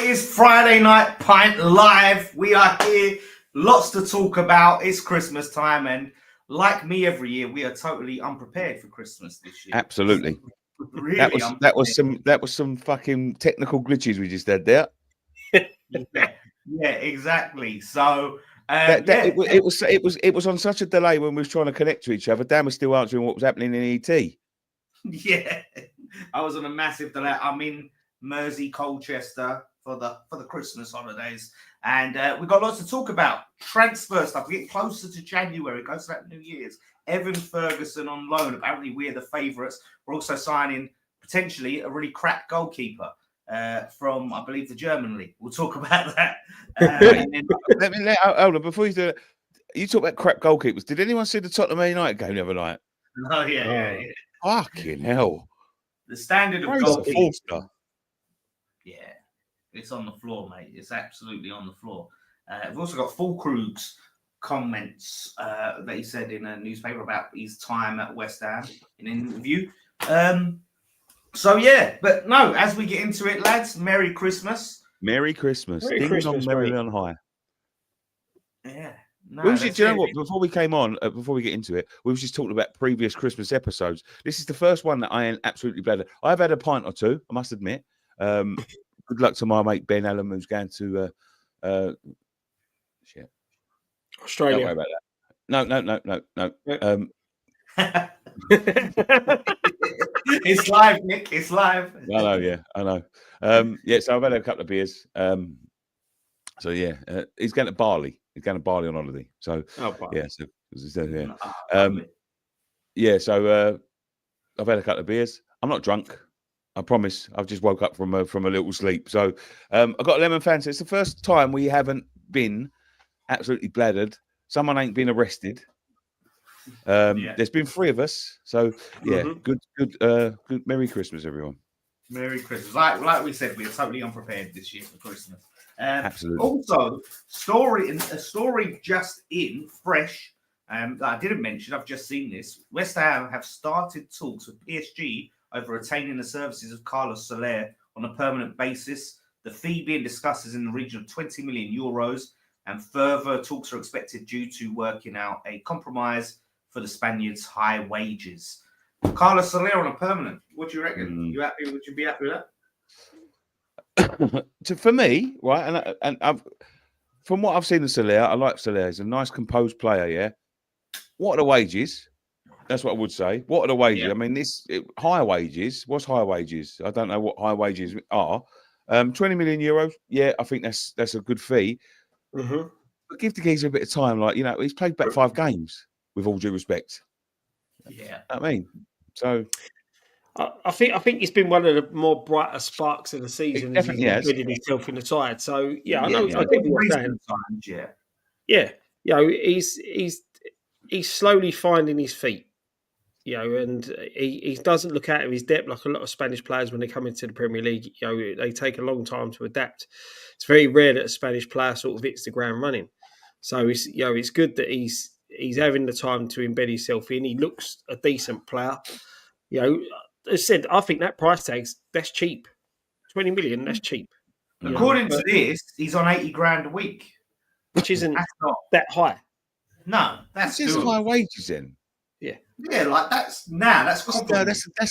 is Friday Night Pint Live. We are here. Lots to talk about. It's Christmas time, and like me every year, we are totally unprepared for Christmas this year. Absolutely. Really that was some fucking technical glitches we just had there. yeah, exactly. So it was on such a delay when we was trying to connect to each other. Dan was still answering what was happening in ET. Yeah, I was on a massive delay. I'm in Mersey, Colchester for the Christmas holidays, and we've got lots to talk about. Transfer stuff. We get closer to January, close to that New Year's. Evan Ferguson on loan. Apparently, we're the favourites. We're also signing potentially a really crap goalkeeper from, I believe, the German league. We'll talk about that. Hold on, before you do it, you talk about crap goalkeepers. Did anyone see the Tottenham United game the other night? Oh yeah. Fucking hell! The standard of goalkeeper. Yeah, it's on the floor, mate. It's absolutely on the floor. We've also got Fullkrug's comments that he said in a newspaper about his time at West Ham in an interview. So yeah, but no, as we get into it, lads, Merry Christmas. Merry Christmas. Ding on merry on high. Yeah. No, do you know what? Before we came on, before we get into it, we were just talking about previous Christmas episodes. This is the first one that I am absolutely glad at. I've had a pint or two, I must admit. Good luck to my mate Ben Allen, who's going to Australia. Don't worry about that. No. It's live, Nick. It's live. I know. So I've had a couple of beers. So yeah, he's going to Bali. He's going to Bali on holiday. So So I've had a couple of beers. I'm not drunk. I promise. I've just woke up from a little sleep. So I've got a lemon fancy. It's the first time we haven't been absolutely bladdered. Someone ain't been arrested. There's been 3 of us. So yeah, good. Merry Christmas, everyone. Merry Christmas. Like we said, we are totally unprepared this year for Christmas. Absolutely. Also, a story just in fresh that I didn't mention. I've just seen this. West Ham have started talks with PSG over retaining the services of Carlos Soler on a permanent basis. The fee being discussed is in the region of 20 million euros, and further talks are expected due to working out a compromise for the Spaniards' high wages. Carlos Soler on a permanent. What do you reckon? You happy? Would you be happy with that? For me, right, and from what I've seen of Soler, I like Soler. He's a nice, composed player. Yeah. What are the wages? That's what I would say. What are the wages? Yeah. I mean, high wages. What's high wages? I don't know what high wages are. 20 million euros. Yeah, I think that's a good fee. Mm-hmm. But give the geezer a bit of time. Like, he's played back 5 games. With all due respect. Yeah, I mean, so I think he's been one of the more brighter sparks of the season. Definitely has embedded himself in the side. So yeah, I know. Yeah. I get what you're saying. He's slowly finding his feet. And he doesn't look out of his depth like a lot of Spanish players when they come into the Premier League. They take a long time to adapt. It's very rare that a Spanish player sort of hits the ground running. So it's good that he's having the time to embed himself in. He looks a decent player. As I said, I think that price tag's that's cheap. 20 million, that's cheap. According to this, he's on 80 grand a week, which isn't that high. No, that's just high wages then. Yeah, like that's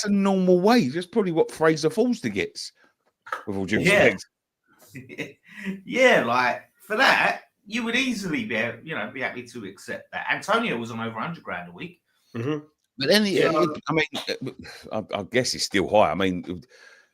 a normal wage. That's probably what Fraser Forster gets. With all due respect. Yeah, like for that. You would easily be happy to accept that. Antonio was on over 100 grand a week. Mm-hmm. But then, I guess it's still high. I mean,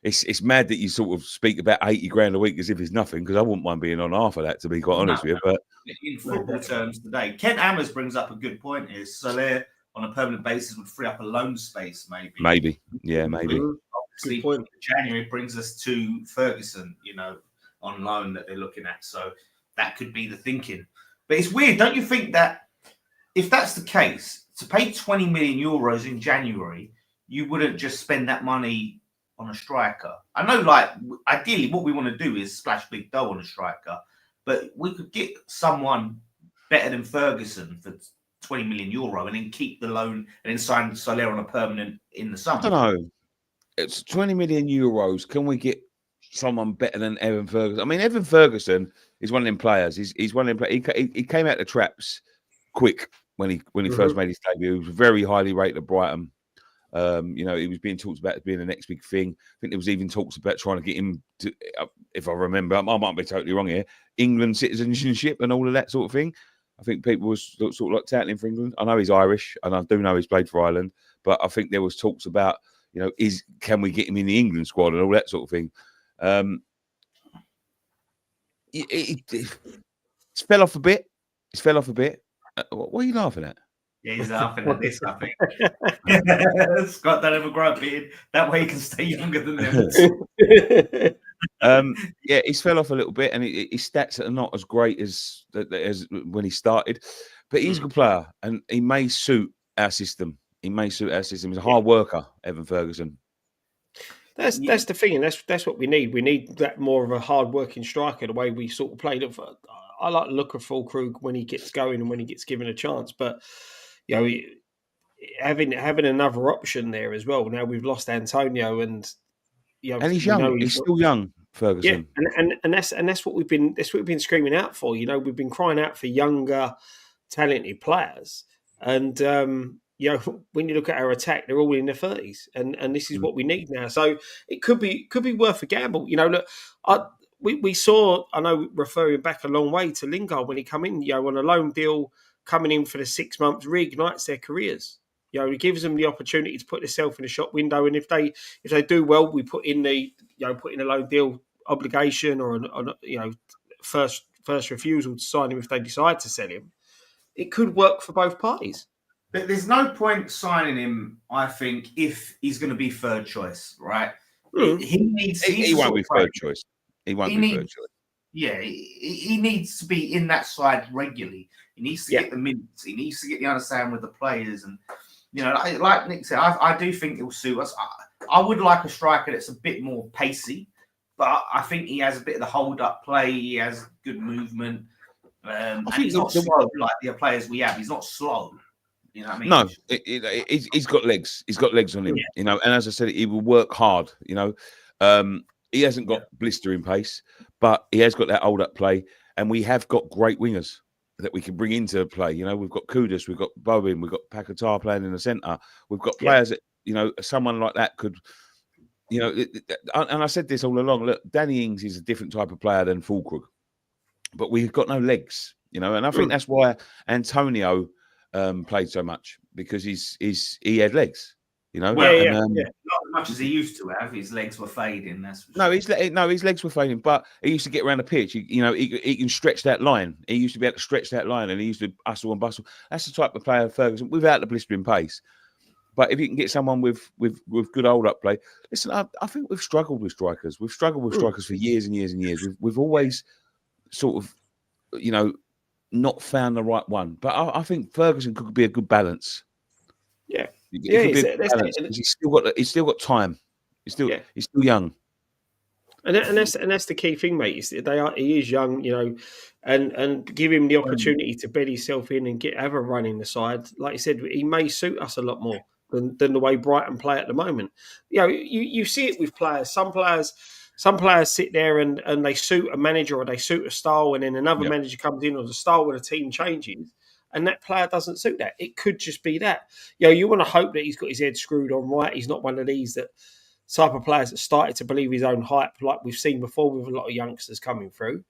it's mad that you sort of speak about 80 grand a week as if it's nothing, because I wouldn't mind being on half of that, to be quite honest with you. But in football terms today, Kent Hammers brings up a good point. Is Soler on a permanent basis would free up a loan space, maybe. Maybe. Obviously, January brings us to Ferguson, on loan that they're looking at. So that could be the thinking. But it's weird, don't you think that if that's the case, to pay 20 million euros in January, you wouldn't just spend that money on a striker? I know, like, ideally what we want to do is splash big dough on a striker, but we could get someone better than Ferguson for 20 million euro and then keep the loan and then sign Soler on a permanent in the summer. I don't know. It's 20 million euros. Can we get someone better than Evan Ferguson. I mean, Evan Ferguson is one of them players. He's one of them players. He came out the traps quick when he first made his debut. He was very highly rated at Brighton. He was being talked about as being the next big thing. I think there was even talks about trying to get him to, if I remember, I might be totally wrong here, England citizenship and all of that sort of thing. I think people was sort of like touting him for England. I know he's Irish, and I do know he's played for Ireland, but I think there was talks about, can we get him in the England squad and all that sort of thing. It's fell off a bit. It's fell off a bit. What are you laughing at? Yeah, he's laughing at this, I think. Scott, don't have a grunt beard. That way he can stay younger than them. He's fell off a little bit, and his stats are not as great as when he started. But he's a good player, and he may suit our system. He's a hard worker, Evan Ferguson. That's the thing, and that's what we need. We need that more of a hard-working striker, the way we sort of played it. I like the look of Fullkrug when he gets going and when he gets given a chance. But having another option there as well. Now we've lost Antonio, and he's young. He's still young, Ferguson. Yeah, and that's what we've been screaming out for. We've been crying out for younger, talented players, and when you look at our attack, they're all in their 30s, and this is what we need now. So it could be worth a gamble. Look, we saw, I know, referring back a long way to Lingard when he come in, on a loan deal, coming in for the 6 months, reignites their careers. It gives them the opportunity to put themselves in the shop window, and if they do well, we put in a loan deal obligation or first refusal to sign him if they decide to sell him. It could work for both parties. But there's no point signing him, I think, if he's going to be third choice, right? He won't be third choice. He won't be third choice. Yeah, he needs to be in that side regularly. He needs to get the minutes. He needs to get the understanding with the players. And, like Nick said, I do think it will suit us. I would like a striker that's a bit more pacey, but I think he has a bit of the hold-up play. He has good movement. And he's not slow like the players we have. He's not slow. You know what I mean? No, he's got legs. He's got legs on him. And as I said, he will work hard. He hasn't got blistering pace, but he has got that hold-up play, and we have got great wingers that we can bring into play. We've got Kudus, we've got Bowen, we've got Paquetá playing in the centre. We've got players that someone like that could. And I said this all along. Look, Danny Ings is a different type of player than Fullkrug, but we've got no legs. And I think that's why Antonio played so much, because he had legs. Not as much as he used to have. His legs were fading. That's for sure. His legs were fading, but he used to get around the pitch. He can stretch that line. He used to be able to stretch that line, and he used to hustle and bustle. That's the type of player, Ferguson, without the blistering pace. But if you can get someone with good hold up play, listen, I think we've struggled with strikers. We've struggled with strikers for years and years and years. We've always sort of, not found the right one. But I think Ferguson could be a good balance. Yeah. He's still got time. He's still young. And that's the key thing, mate. He is young, and give him the opportunity to bed himself in and have a run in the side. Like you said, he may suit us a lot more than the way Brighton play at the moment. You see it with players. Some players sit there and they suit a manager or they suit a style, and then another manager comes in or the style of the team changes, and that player doesn't suit that. It could just be that. You want to hope that he's got his head screwed on right. He's not one of these type of players that started to believe his own hype, like we've seen before with a lot of youngsters coming through.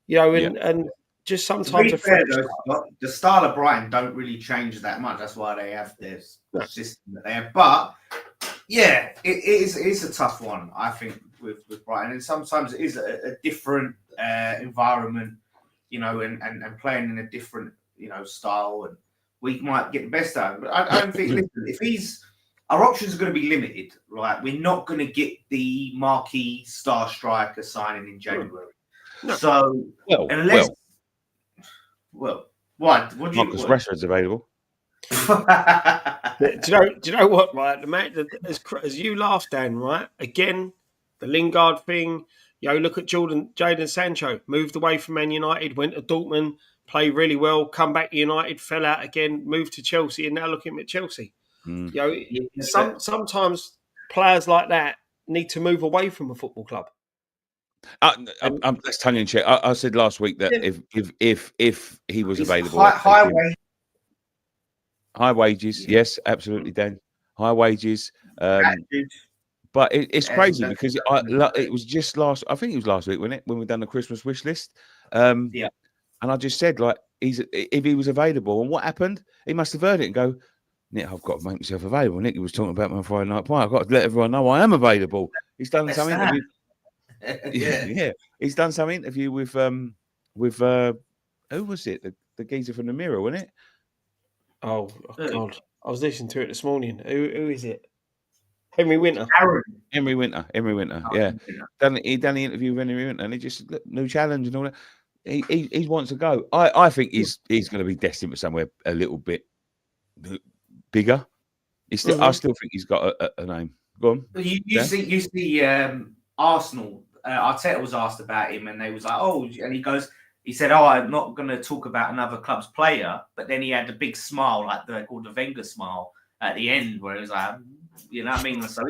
And just sometimes the style of Brighton don't really change that much. That's why they have this system that they have. But it is a tough one, I think, with Brighton. And sometimes it is a different environment, and playing in a different, style, and we might get the best out of it. But I don't think, listen, our options are going to be limited, right? We're not going to get the marquee star striker signing in January. No. So, unless... Well, what? Marcus Rashford's available. Do you know what, right? As you laughed, Dan, right? Again, the Lingard thing. Look at Jadon Sancho. Moved away from Man United, went to Dortmund, played really well, come back to United, fell out again, moved to Chelsea, and now looking at Chelsea. Sometimes players like that need to move away from a football club. That's tongue in cheek. I said last week that if he was available, high wages, yes, absolutely, Dan. High wages. But it's crazy because it was just I think it was last week, wasn't it, when we done the Christmas wish list? And I just said, like, if he was available, and what happened? He must have heard it and go, Nick, I've got to make myself available. Nick, he was talking about my Friday night pint. I've got to let everyone know I am available. He's done some interview. He's done some interview with who was it? The geezer from the Mirror, wasn't it? Oh God, I was listening to it this morning. Who is it? Henry Winter. Henry Winter. Yeah. He done the interview with Henry Winter, and he just new challenge and all that. He wants to go. I think he's going to be destined for somewhere a little bit bigger. I still think he's got a name. Go on. You see, Arsenal. Arteta was asked about him, and they was like, "Oh," and he said, "Oh, I'm not going to talk about another club's player," but then he had a big smile, like they called the Wenger smile at the end, where it was like, you know what I mean? So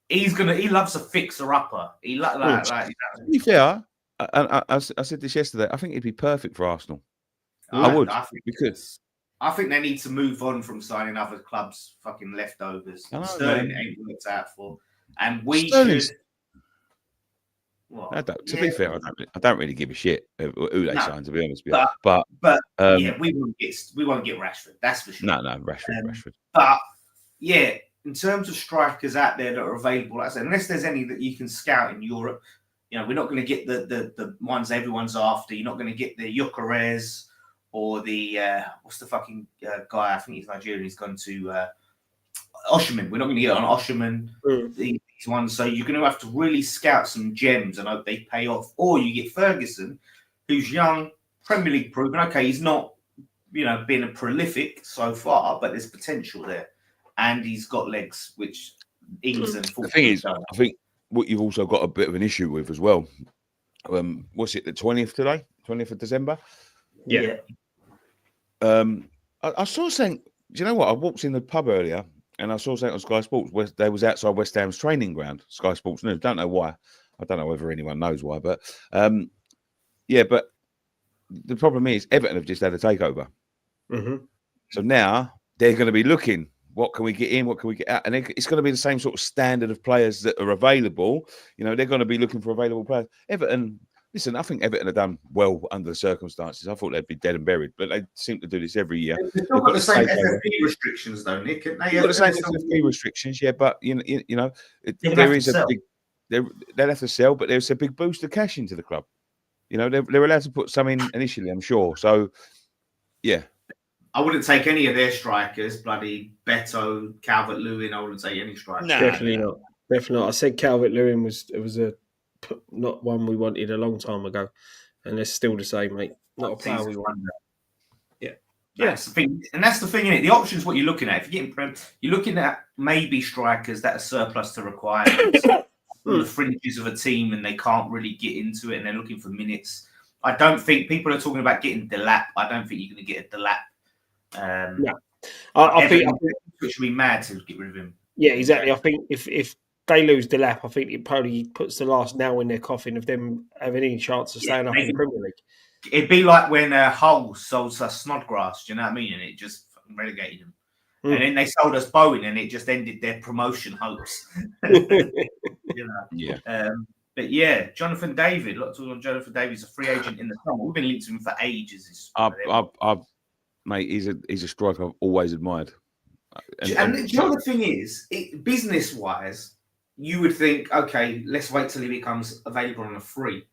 he loves a fixer upper. He like. To be fair, I said this yesterday. I think he'd be perfect for Arsenal. I would. I think they need to move on from signing other clubs' fucking leftovers. Sterling ain't worked out for, and we should. Well, to be fair, I don't really give a shit who they sign. To be honest with you, but we won't get Rashford. That's for sure. No, Rashford. But yeah, in terms of strikers out there that are available, like I said, unless there's any that you can scout in Europe, you know, we're not going to get the ones everyone's after. You're not going to get the Gyökeres or the what's the fucking guy? I think he's Nigerian. He's gone to Osherman. We're not going to get on Osherman. These ones. So you're going to have to really scout some gems and hope they pay off. Or you get Ferguson, who's young, Premier League proven. Okay, he's not, been a prolific so far, but there's potential there, and he's got legs, which England. The thing is, I think what you've also got a bit of an issue with as well. What's it? The 20th today, 20th of December. Yeah. I saw saying. Do you know what? I walked in the pub earlier and I saw something on Sky Sports. They was outside West Ham's training ground. Sky Sports News. Don't know why. I don't know whether anyone knows why, but but the problem is Everton have just had a takeover. Mm-hmm. So now they're going to be looking. What can we get in? What can we get out? And it's going to be the same sort of standard of players that are available. They're going to be looking for available players. Everton. Listen, I think Everton have done well under the circumstances. I thought they'd be dead and buried, but they seem to do this every year. They've got the same FFP restrictions, though, Nick. They've got the same FFP restrictions, yeah, but there is a big. They'll have to sell, but there's a big boost of cash into the club. They're allowed to put some in initially, I'm sure. So, yeah. I wouldn't take any of their strikers, bloody Beto, Calvert-Lewin. I wouldn't take any strikers. No, definitely not. Definitely not. I said Calvert-Lewin was not one we wanted a long time ago, and they're still the same, mate. Not a player we want. Yeah. That's the thing, and that's the thing, innit? The options, what you're looking at. If you're getting you're looking at maybe strikers that are surplus to requirements, on the fringes of a team, and they can't really get into it, and they're looking for minutes. I don't think people are talking about getting Delap. I don't think you're going to get a Delap. No, I think it should be mad to get rid of him. Yeah, exactly. I think if they lose Delap, I think it probably puts the last nail in their coffin of them having any chance of staying up in the Premier League. It'd be like when Hull sold us Snodgrass, do you know what I mean? And it just relegated them. And then they sold us Bowen, and it just ended their promotion hopes. Yeah. But yeah, Jonathan David. Lots of Jonathan David's a free agent in the summer. We've been linked to him for ages. Mate, he's a striker I've always admired. And the other thing is, business-wise, you would think, okay, let's wait till he becomes available on a free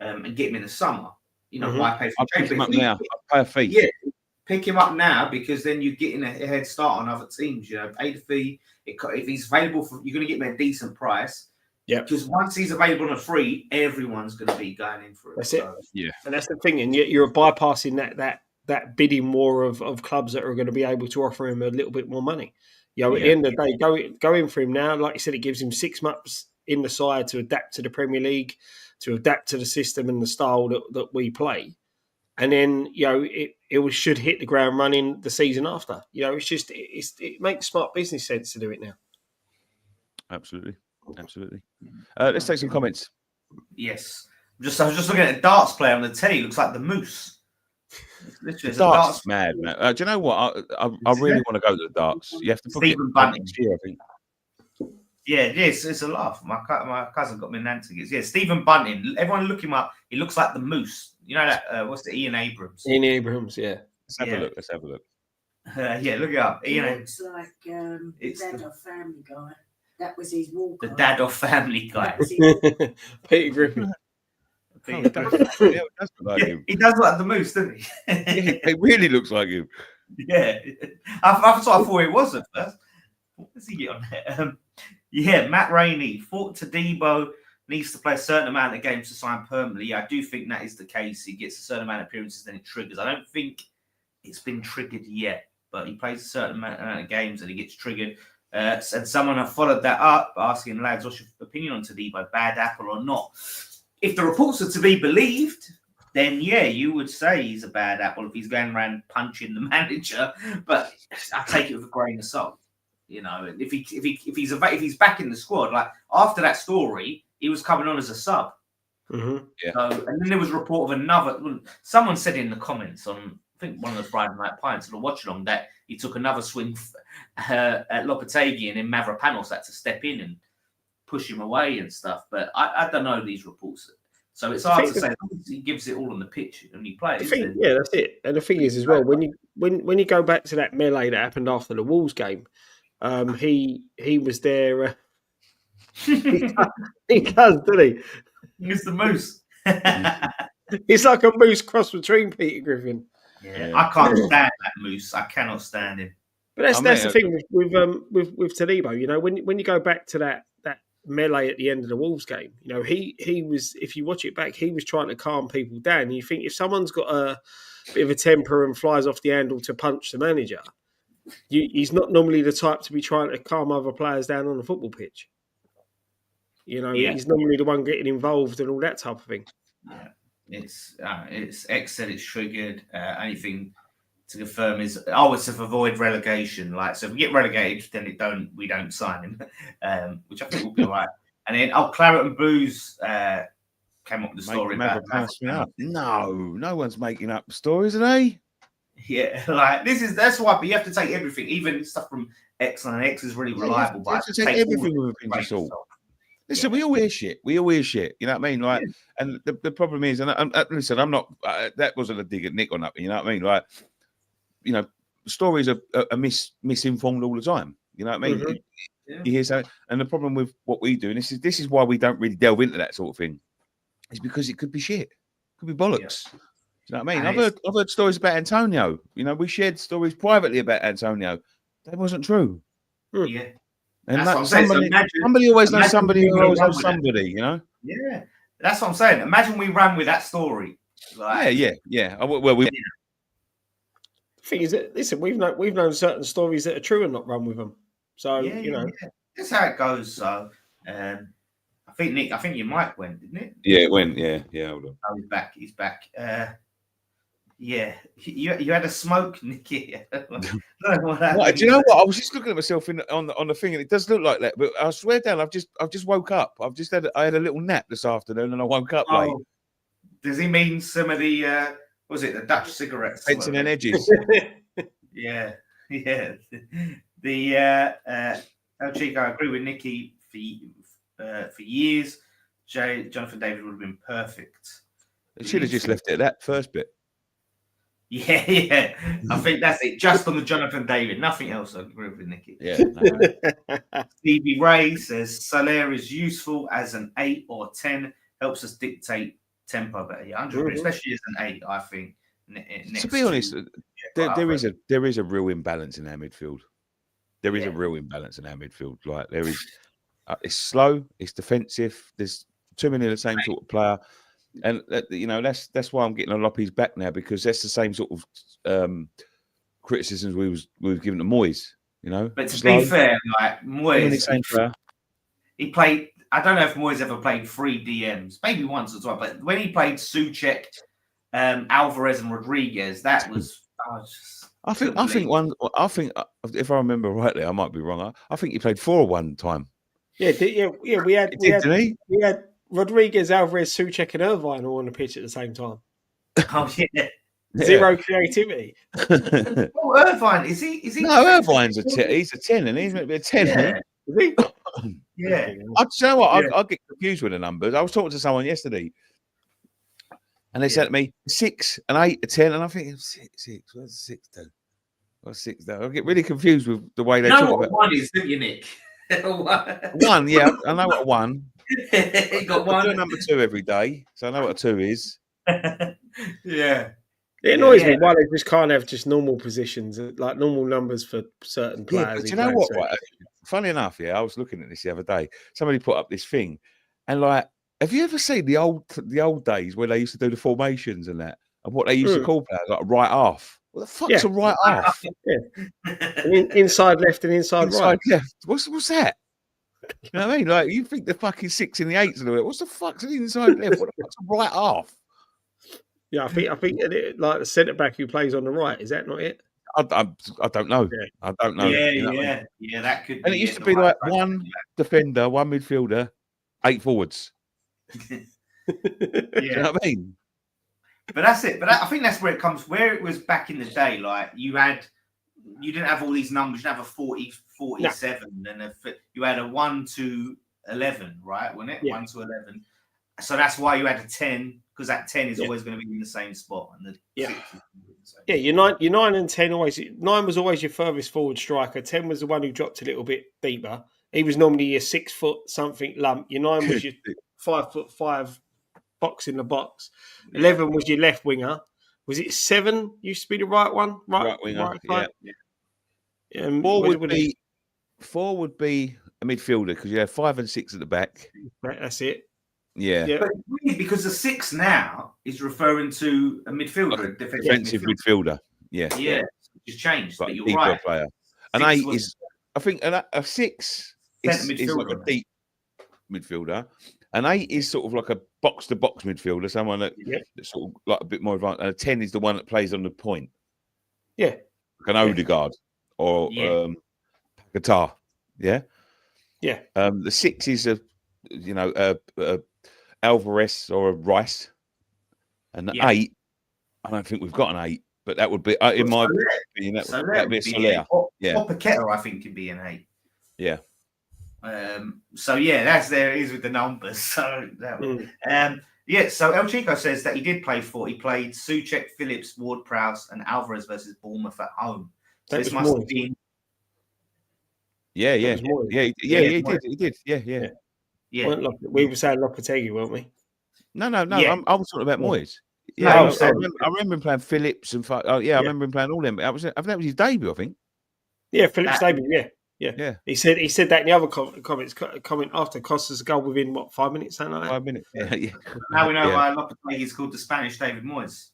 and get him in the summer. Why pay for I'll pick him up now. I'll pay a fee. Yeah, pick him up now because then you're getting a head start on other teams. Pay the fee. If he's available, you're going to get him at a decent price. Yeah. Because once he's available on a free, everyone's going to be going in for it. That's it. Yeah. And that's the thing. And you're bypassing that bidding war of clubs that are going to be able to offer him a little bit more money. At the end of the day, go in for him now. Like you said, it gives him 6 months in the side to adapt to the Premier League, to adapt to the system and the style that we play. And then, it should hit the ground running the season after. It makes smart business sense to do it now. Absolutely. Let's take some comments. Yes. I was just looking at a darts player on the telly. He looks like the Moose. It's literally The a darts darts is mad, man. Do you know what? I really want to go to the darts. You have to book Stephen it Bunting. next year, I think. Yeah, it's a laugh. My cousin got me Nan tickets. Yeah, Stephen Bunting. Everyone look him up. He looks like the Moose. You know that? What's the Ian Abrams? Ian Abrams, yeah. Let's have a look. Let's have a look. Yeah, look it up. He Ian looks like Dad of Family Guy. That was his walk. The Dad of Family Guy. Peter Griffin. Oh, he does look like him. He does look like the Moose, doesn't he? Yeah, he really looks like him. Yeah, I thought it was at first. What does he get on there? Yeah, Matt Rainey thought Todibo needs to play a certain amount of games to sign permanently. Yeah, I do think that is the case. He gets a certain amount of appearances, then it triggers. I don't think it's been triggered yet, but he plays a certain amount of games and he gets triggered. And someone have followed that up, asking lads, what's your opinion on Todibo, bad apple or not? If the reports are to be believed, then yeah, you would say he's a bad apple if he's going around punching the manager. But I take it with a grain of salt. You know, if he's back in the squad, like after that story, he was coming on as a sub. Mm-hmm. Yeah. So, and then there was a report of another. Someone said in the comments on, I think one of the Friday night pints or watch along, that he took another swing at Lopetegui and then Mavropanos had to step in and push him away and stuff. But I don't know these reports, so it's hard to say. He gives it all on the pitch and he plays. Yeah, that's it. And the thing is, as well, when you go back to that melee that happened after the Wolves game, he was there. He does, doesn't he? He's the Moose. It's like a moose cross between Peter Griffin. Yeah, I can't stand that Moose. I cannot stand him. But that's the thing with Todibo. You know, when you go back to that melee at the end of the Wolves game, you know, he was, if you watch it back, he was trying to calm people down. And you think if someone's got a bit of a temper and flies off the handle to punch the manager, he's not normally the type to be trying to calm other players down on the football pitch. You know, he's normally the one getting involved and all that type of thing. Yeah, it's X said it's triggered. Anything to confirm is it's to avoid relegation. Like, so if we get relegated, then we don't sign him, which I think will be all right. And then Claret and Blues came up with the story about no one's making up stories, are they? Yeah, like that's why. But you have to take everything, even stuff from X, and X is really reliable. But you have to take everything with a pinch of salt. Listen, we all hear shit. You know what I mean? Like, and the problem is, and listen, I'm not. That wasn't a dig at Nick or nothing. You know what I mean? Like, you know, stories are misinformed all the time. You know what I mean? Mm-hmm. You hear something, and the problem with what we do, and this is why we don't really delve into that sort of thing, is because it could be shit, it could be bollocks. Yeah. You know what I mean? I've heard stories about Antonio. You know, we shared stories privately about Antonio. That wasn't true. Yeah. And somebody always knows somebody who always knows somebody, you know? Yeah. That's what I'm saying. Imagine we ran with that story. Like, yeah. Well, we... The thing is that, listen, we've known certain stories that are true and not run with them. So, you know. Yeah. That's how it goes. So, I think, Nick, your mic went, didn't it? Yeah, it went. Yeah, hold on. Oh, he's back. Yeah, you had a smoke, Nicky. Do you know what? I was just looking at myself on the thing, and it does look like that. But I swear down, I've just woke up. I had a little nap this afternoon, and I woke up late. Does he mean some of the was it the Dutch cigarettes? Fencing and edges. yeah. The El Chico, I agree with Nicky for years. Jonathan David would have been perfect. It should have just left it at that first bit. Yeah. I think that's it. Just on the Jonathan David, nothing else. I agree with Nicky. Yeah. Stevie Ray says Soler is useful as an 8 or 10, helps us dictate tempo better. 100, especially as an 8. I think. To be honest, there is a real imbalance in our midfield. There is a real imbalance in our midfield. Like there is, it's slow, it's defensive. There's too many of the same sort of player. And you know that's why I'm getting on Loppy's back now, because that's the same sort of criticisms we was giving to Moyes. You know, but to be fair, like Moyes, he played. I don't know if Moyes ever played 3 DMs, maybe once as well. But when he played Souček, Alvarez, and Rodriguez, that was. I think if I remember rightly, I might be wrong. I think he played 4 one time. Yeah. We had Rodriguez, Alvarez, Souček, and Irvine all on the pitch at the same time. Oh yeah. Zero creativity. Oh, Irvine, is he? No, Irvine's a 10. He's a 10, and he's meant to be a 10. Yeah. Is he? Yeah. You know what? Yeah. I get confused with the numbers. I was talking to someone yesterday, and they said to me 6 and 8 and 10, and I'm thinking 6. What's 6 do? What's 6 do? I get really confused with the way they You know talk what about one is, don't you, Nick? 1. Yeah, I know what 1. You got I do one. number 2 every day, so I know what a 2 is. Yeah. It annoys me why they just can't have just normal positions, like normal numbers for certain Yeah, players. but you know what? Right? Funny enough, I was looking at this the other day. Somebody put up this thing, and like, have you ever seen the old days where they used to do the formations and that, and what they used to call players like a right half? What the fuck's a right half? Inside left and inside right. Left. What's that? You know what I mean? Like, you think the fucking 6 and the 8s and all that. What's the fuck's an inside left? What the fuck's a right half? Yeah, I think like the centre back who plays on the right, is that not it? I don't know. Yeah. I don't know. Yeah, you know what I mean? yeah, that could. And it used to be like 1 defender, 1 midfielder, 8 forwards. Yeah. You know what I mean? But that's it. But I think that's where it comes. Where it was back in the day, like you didn't have all these numbers. You didn't have a 40, 47, and you had a 1 to 11, right? Wasn't it? 1 to 11. So that's why you had a 10, because that 10 is always going to be in the same spot. And the 6 is your 9 and 10 always. 9 was always your furthest forward striker. 10 was the one who dropped a little bit deeper. He was normally your 6 foot something lump. Your 9 was your 5'5" box in the box. 11 was your left winger. Was it 7 used to be the right one? Right winger. Yeah. 4 would be a midfielder because you have 5 and 6 at the back. That's it. Yeah. But it's weird because the 6 now is referring to a midfielder, like a defensive midfielder. Yeah. Yeah. It's changed. Like but you're deeper right. player. An 8 is, I think, a 6 is like a deep midfielder. An 8 is sort of like a box-to-box midfielder, someone that's sort of like a bit more advanced. And a 10 is the one that plays on the point. Yeah. Like an Odegaard or Qatar. Yeah. Yeah. The 6 is a Alvarez or a Rice. And the 8, I don't think we've got an 8, but that would be, in my opinion, that would be a Soler. Or Paqueta, I think, could be an 8. Yeah. So there it is with the numbers. So so El Chico says that he did play 4. He played Souček, Phillips, Ward-Prowse, and Alvarez versus Bournemouth at home. So this must have been. He did. Yeah. We were saying Lopetegui, weren't we? No. I was talking about Moyes. Yeah, I remember him playing Phillips and I remember him playing all them. That was his debut, I think. Yeah, Phillips' debut. Yeah. He said that in the other comment after Costa's goal within 5 minutes, something like that. 5 minutes. Yeah. Now we know why Lopetegui is called the Spanish David Moyes.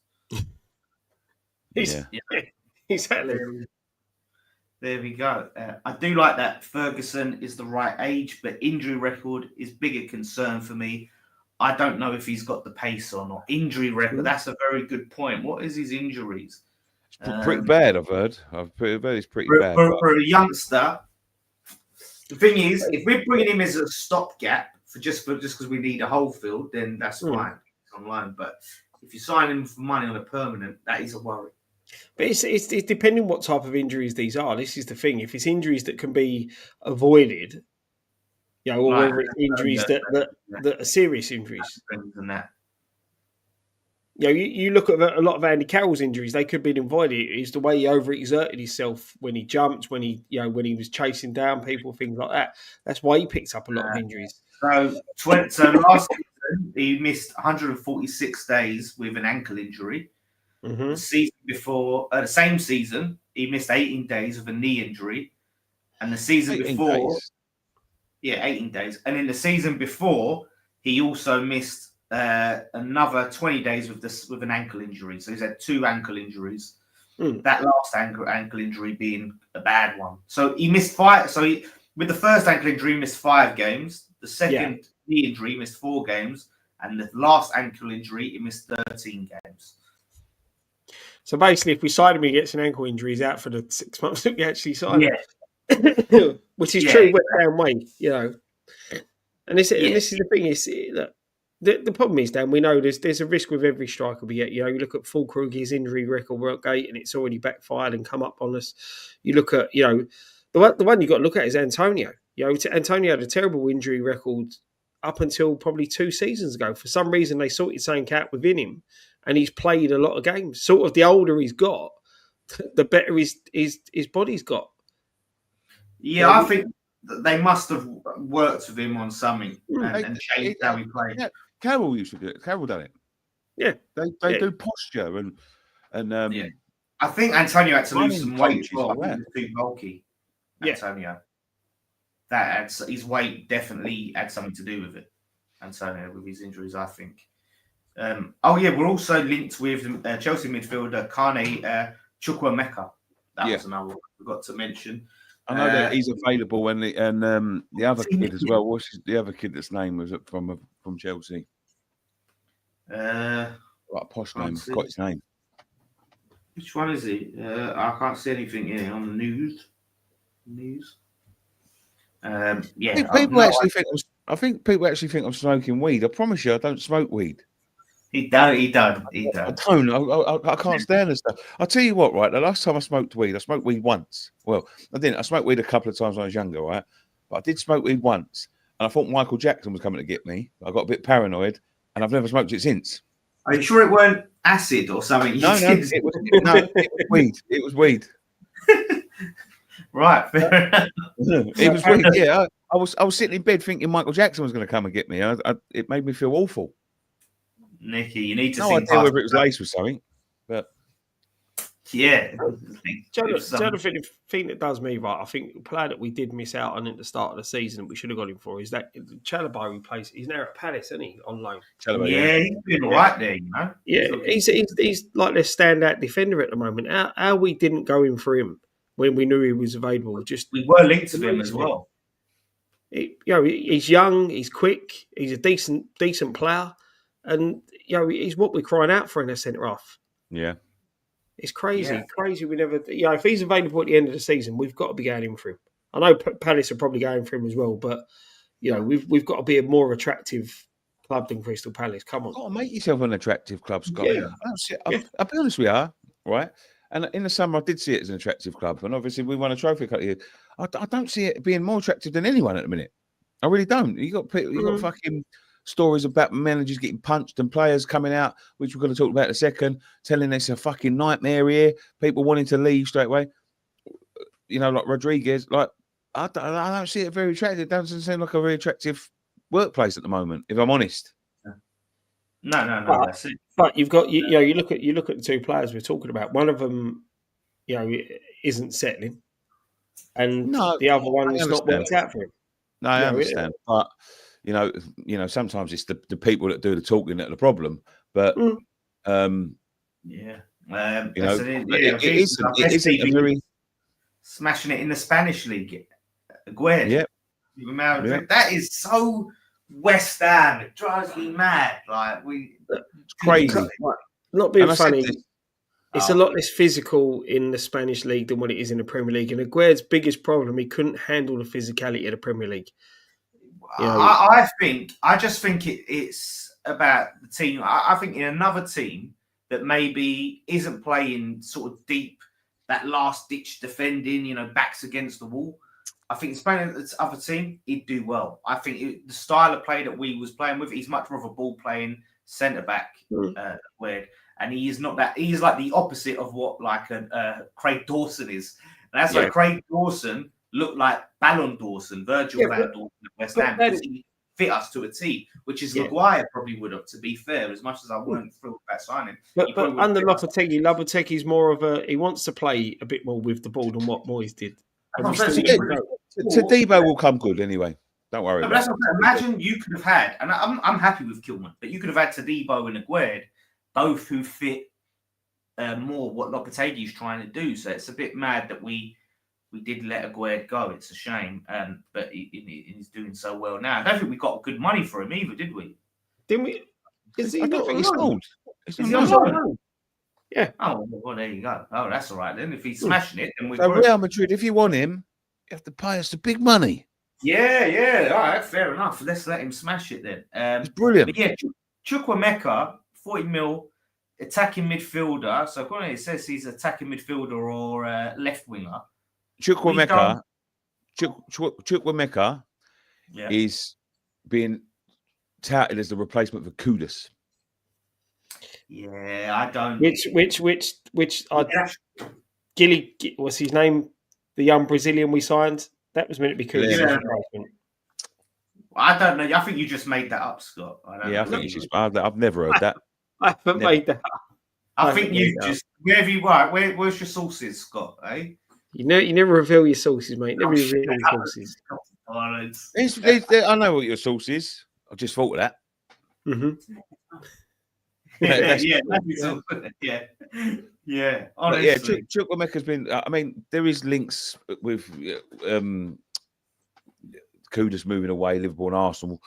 Exactly. There we go. I do like that Ferguson is the right age, but injury record is bigger concern for me. I don't know if he's got the pace or not. Injury record, that's a very good point. What is his injuries? It's pretty bad, I've heard. It's pretty bad. For a youngster, the thing is, if we're bringing him as a stopgap just because we need a whole field, then that's fine. It's online. But if you sign him for money on a permanent, that is a worry. But it's depending what type of injuries these are. This is the thing. If it's injuries that can be avoided, or whether it's injuries that are serious injuries. You look at a lot of Andy Carroll's injuries; they could be avoided. It's the way he overexerted himself when he jumped, when he was chasing down people, things like that. That's why he picked up a lot of injuries. So last season he missed 146 days with an ankle injury. Mm-hmm. The season before, the same season, he missed 18 days with a knee injury, and the season before, 18 days, and in the season before, he also missed another 20 days with an ankle injury. So he's had 2 ankle injuries. That last ankle injury being a bad one. So he missed 5. So with the first ankle injury, he missed 5 games. The second knee injury, he missed 4 games, and the last ankle injury, he missed 13 games. So basically, if we sign him, he gets an ankle injury, he's out for the 6 months that we actually sign him. Which is true, West Ham way, And this is the thing, is that The problem is, Dan, we know there's a risk with every striker we get. You know, you look at Fullkrug, his injury record workgate, and it's already backfired and come up on us. You look at, you know, the one you got to look at is Antonio. You know, Antonio had a terrible injury record up until probably 2 seasons ago. For some reason, they sorted something out within him, and he's played a lot of games. Sort of the older he's got, the better his body's got. Yeah, I think they must have worked with him on something and changed how he played. Yeah, Carroll used to do it. Carroll done it. Yeah, they do posture and yeah. I think Antonio had to lose some weight as well. Like He was too bulky. Antonio. That adds, his weight definitely had something to do with it. Antonio with his injuries, I think. We're also linked with Chelsea midfielder Kane Chukwuemeka. That was another one I forgot to mention. I know that he's available, and the other kid as well. What's the other kid that's name was from Chelsea? Like a posh name. I've got his name. Which one is he? I can't see anything here on the news. I think people actually think I'm smoking weed. I promise you, I don't smoke weed. He done. I don't. I can't stand this stuff. I'll tell you what, right? The last time I smoked weed once. Well, I didn't. I smoked weed a couple of times when I was younger, right? But I did smoke weed once, and I thought Michael Jackson was coming to get me. I got a bit paranoid, and I've never smoked it since. Are you sure it weren't acid or something? No, it was weed. It was weed. Right, fair enough. It was weed. Yeah, I was sitting in bed thinking Michael Jackson was going to come and get me. It made me feel awful. Nicky, you need to no idea whether it was laced with something, but yeah. The other thing that does me right, I think the player that we did miss out on at the start of the season we should have got him for is that Chalobah replaced. He's now at Palace, isn't he, on loan? Yeah, he's been right there, you know. Yeah, he's like their standout defender at the moment. How we didn't go in for him when we knew he was available? Just we were linked to him as well. He's young, he's quick, he's a decent player. And, he's what we're crying out for in a centre-half. Yeah. It's crazy. Crazy we never... if he's available at the end of the season, we've got to be going in for him. I know Palace are probably going for him as well, but, we've got to be a more attractive club than Crystal Palace. Come on. You've got to make yourself an attractive club, Scott. Yeah. I'll be honest, we are, right? And in the summer, I did see it as an attractive club. And obviously, we won a trophy a couple of years. I don't see it being more attractive than anyone at the minute. I really don't. You got fucking... stories about managers getting punched and players coming out, which we're going to talk about in a second, telling us a fucking nightmare here, people wanting to leave straight away. Like Rodriguez, I don't see it very attractive. It doesn't seem like a very attractive workplace at the moment, if I'm honest. No. That's it. But you've got you look at the two players we're talking about. One of them, isn't settling, and the other one is not worked out for him. No, I understand, but. Sometimes it's the people that do the talking that are the problem. But it isn't a very smashing it in the Spanish league. Aguero, that is so West Ham. It drives me mad. It's crazy. Not being funny. It's a lot less physical in the Spanish league than what it is in the Premier League. And Aguero's biggest problem, he couldn't handle the physicality of the Premier League. I just think it's about the team. I think in another team that maybe isn't playing sort of deep, that last ditch defending, backs against the wall. I think Spain, this other team, he'd do well. I think the style of play that we was playing with, he's much more of a ball playing centre back, and he is not that. He's like the opposite of what Craig Dawson is. And that's why Craig Dawson looked like Virgil Van Dawson at West Ham, because he fit us to a T, which is Maguire probably would have, to be fair, as much as I weren't thrilled about signing. But under Lopetegui's more of he wants to play a bit more with the ball than what Moyes did. Tadibo will come good anyway. Don't worry. Imagine you could have had, and I'm happy with Kilman, but you could have had Tadibo and Aguero, both who fit more what Lopetegui's trying to do. So it's a bit mad that we did let Aguero go. It's a shame, but he's doing so well now. I don't think we got good money for him either, did we? Didn't we? I don't think he's sold. Is he on loan? Yeah. Oh, well, there you go. Oh, that's all right then. If he's smashing it, then we're Real Madrid. If you want him, you have to pay us the big money. Yeah. All right, fair enough. Let's let him smash it then. It's brilliant. But yeah, Chukwuemeka, 40 mil, attacking midfielder. So according to it says he's attacking midfielder or left winger. Chukwuemeka Yeah. is being touted as the replacement for Kudus. Yeah, I don't. Gilly, what's his name? The young Brazilian we signed. That was meant to be Kudus' replacement. I don't know. I think you just made that up, Scott. I think it's just. I've never heard that. I haven't made that up. I think you just wherever you are. Where's your sources, Scott? Eh? You never reveal your sources, mate. Never reveal your sources. I know what your source is. I just thought of that. Mm-hmm. Yeah. Honestly, Chukwuemeka's been. I mean, there is links with Kudus moving away, Liverpool and Arsenal.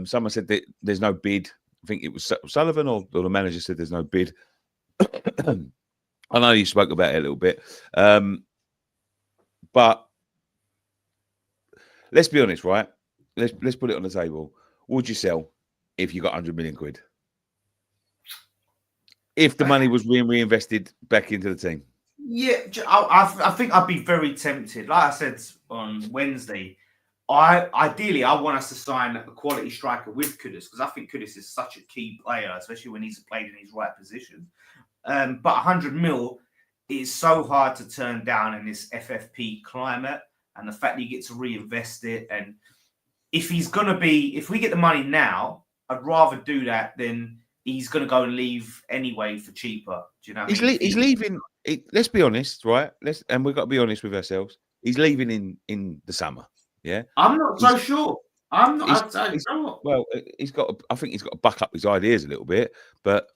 Someone said that there's no bid. I think it was Sullivan or the manager said there's no bid. I know you spoke about it a little bit, but let's be honest, right? Let's put it on the table. Would you sell if you got 100 million quid? If the money was being reinvested back into the team? Yeah, I think I'd be very tempted. Like I said on Wednesday, ideally I want us to sign a quality striker with Kudus because I think Kudus is such a key player, especially when he's played in his right position. But 100 mil is so hard to turn down in this FFP climate, and the fact that you get to reinvest it. And if we get the money now, I'd rather do that than he's going to go and leave anyway for cheaper. Do you know? He's leaving. Let's be honest, right? And we've got to be honest with ourselves. He's leaving in the summer. Yeah, I'm not so sure. I'm not. Well, I think he's got to buck up his ideas a little bit, but.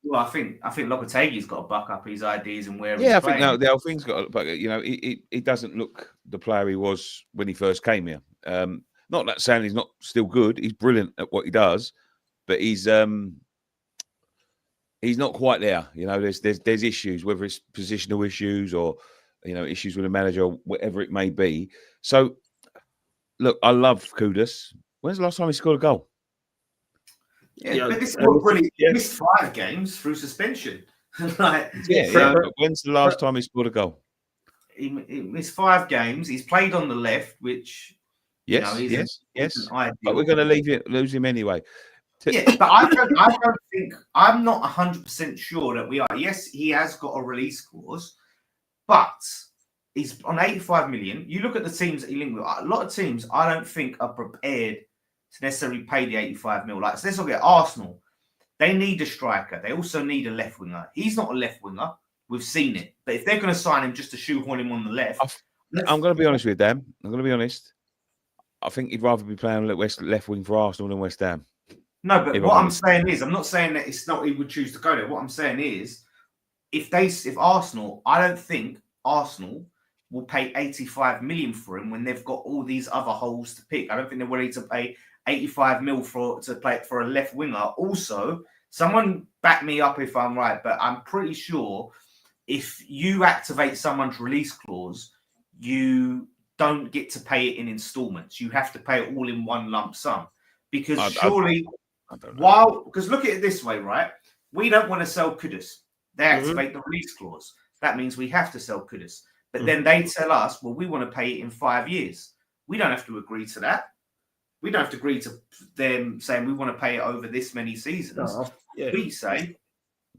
Well, I think Lopetegui's got to buck up his ideas and where. Yeah, I think the whole thing's got. But he doesn't look the player he was when he first came here. Not that saying he's not still good. He's brilliant at what he does, but he's not quite there. There's issues, whether it's positional issues or issues with a manager or whatever it may be. So, look, I love Kudus. When's the last time he scored a goal? Yeah, but this really missed 5 games through suspension. When's the last time he scored a goal? He missed 5 games. He's played on the left, which yes. But we're going to lose him anyway. Yeah, but I don't think I'm not 100% sure that we are. Yes, he has got a release clause, but he's on 85 million. You look at the teams that he linked with. A lot of teams I don't think are prepared to necessarily pay the 85 mil. Like, so let's look at Arsenal. They need a striker. They also need a left winger. He's not a left winger. We've seen it. But if they're going to sign him just to shoehorn him on the left... I'm going to be honest with them. I'm going to be honest. I think he'd rather be playing left wing for Arsenal than West Ham. No, but what I'm saying is, I'm not saying that it's not he would choose to go there. What I'm saying is, if Arsenal, I don't think Arsenal will pay 85 million for him when they've got all these other holes to pick. I don't think they're willing to pay 85 mil to play for a left winger. Also, someone back me up if I'm right, but I'm pretty sure if you activate someone's release clause, you don't get to pay it in installments. You have to pay it all in one lump sum. Because because look at it this way, right? We don't want to sell Kudus. They activate the release clause. That means we have to sell Kudus. But then they tell us, well, we want to pay it in 5 years. We don't have to agree to that. We don't have to agree to them saying we want to pay it over this many seasons. We say...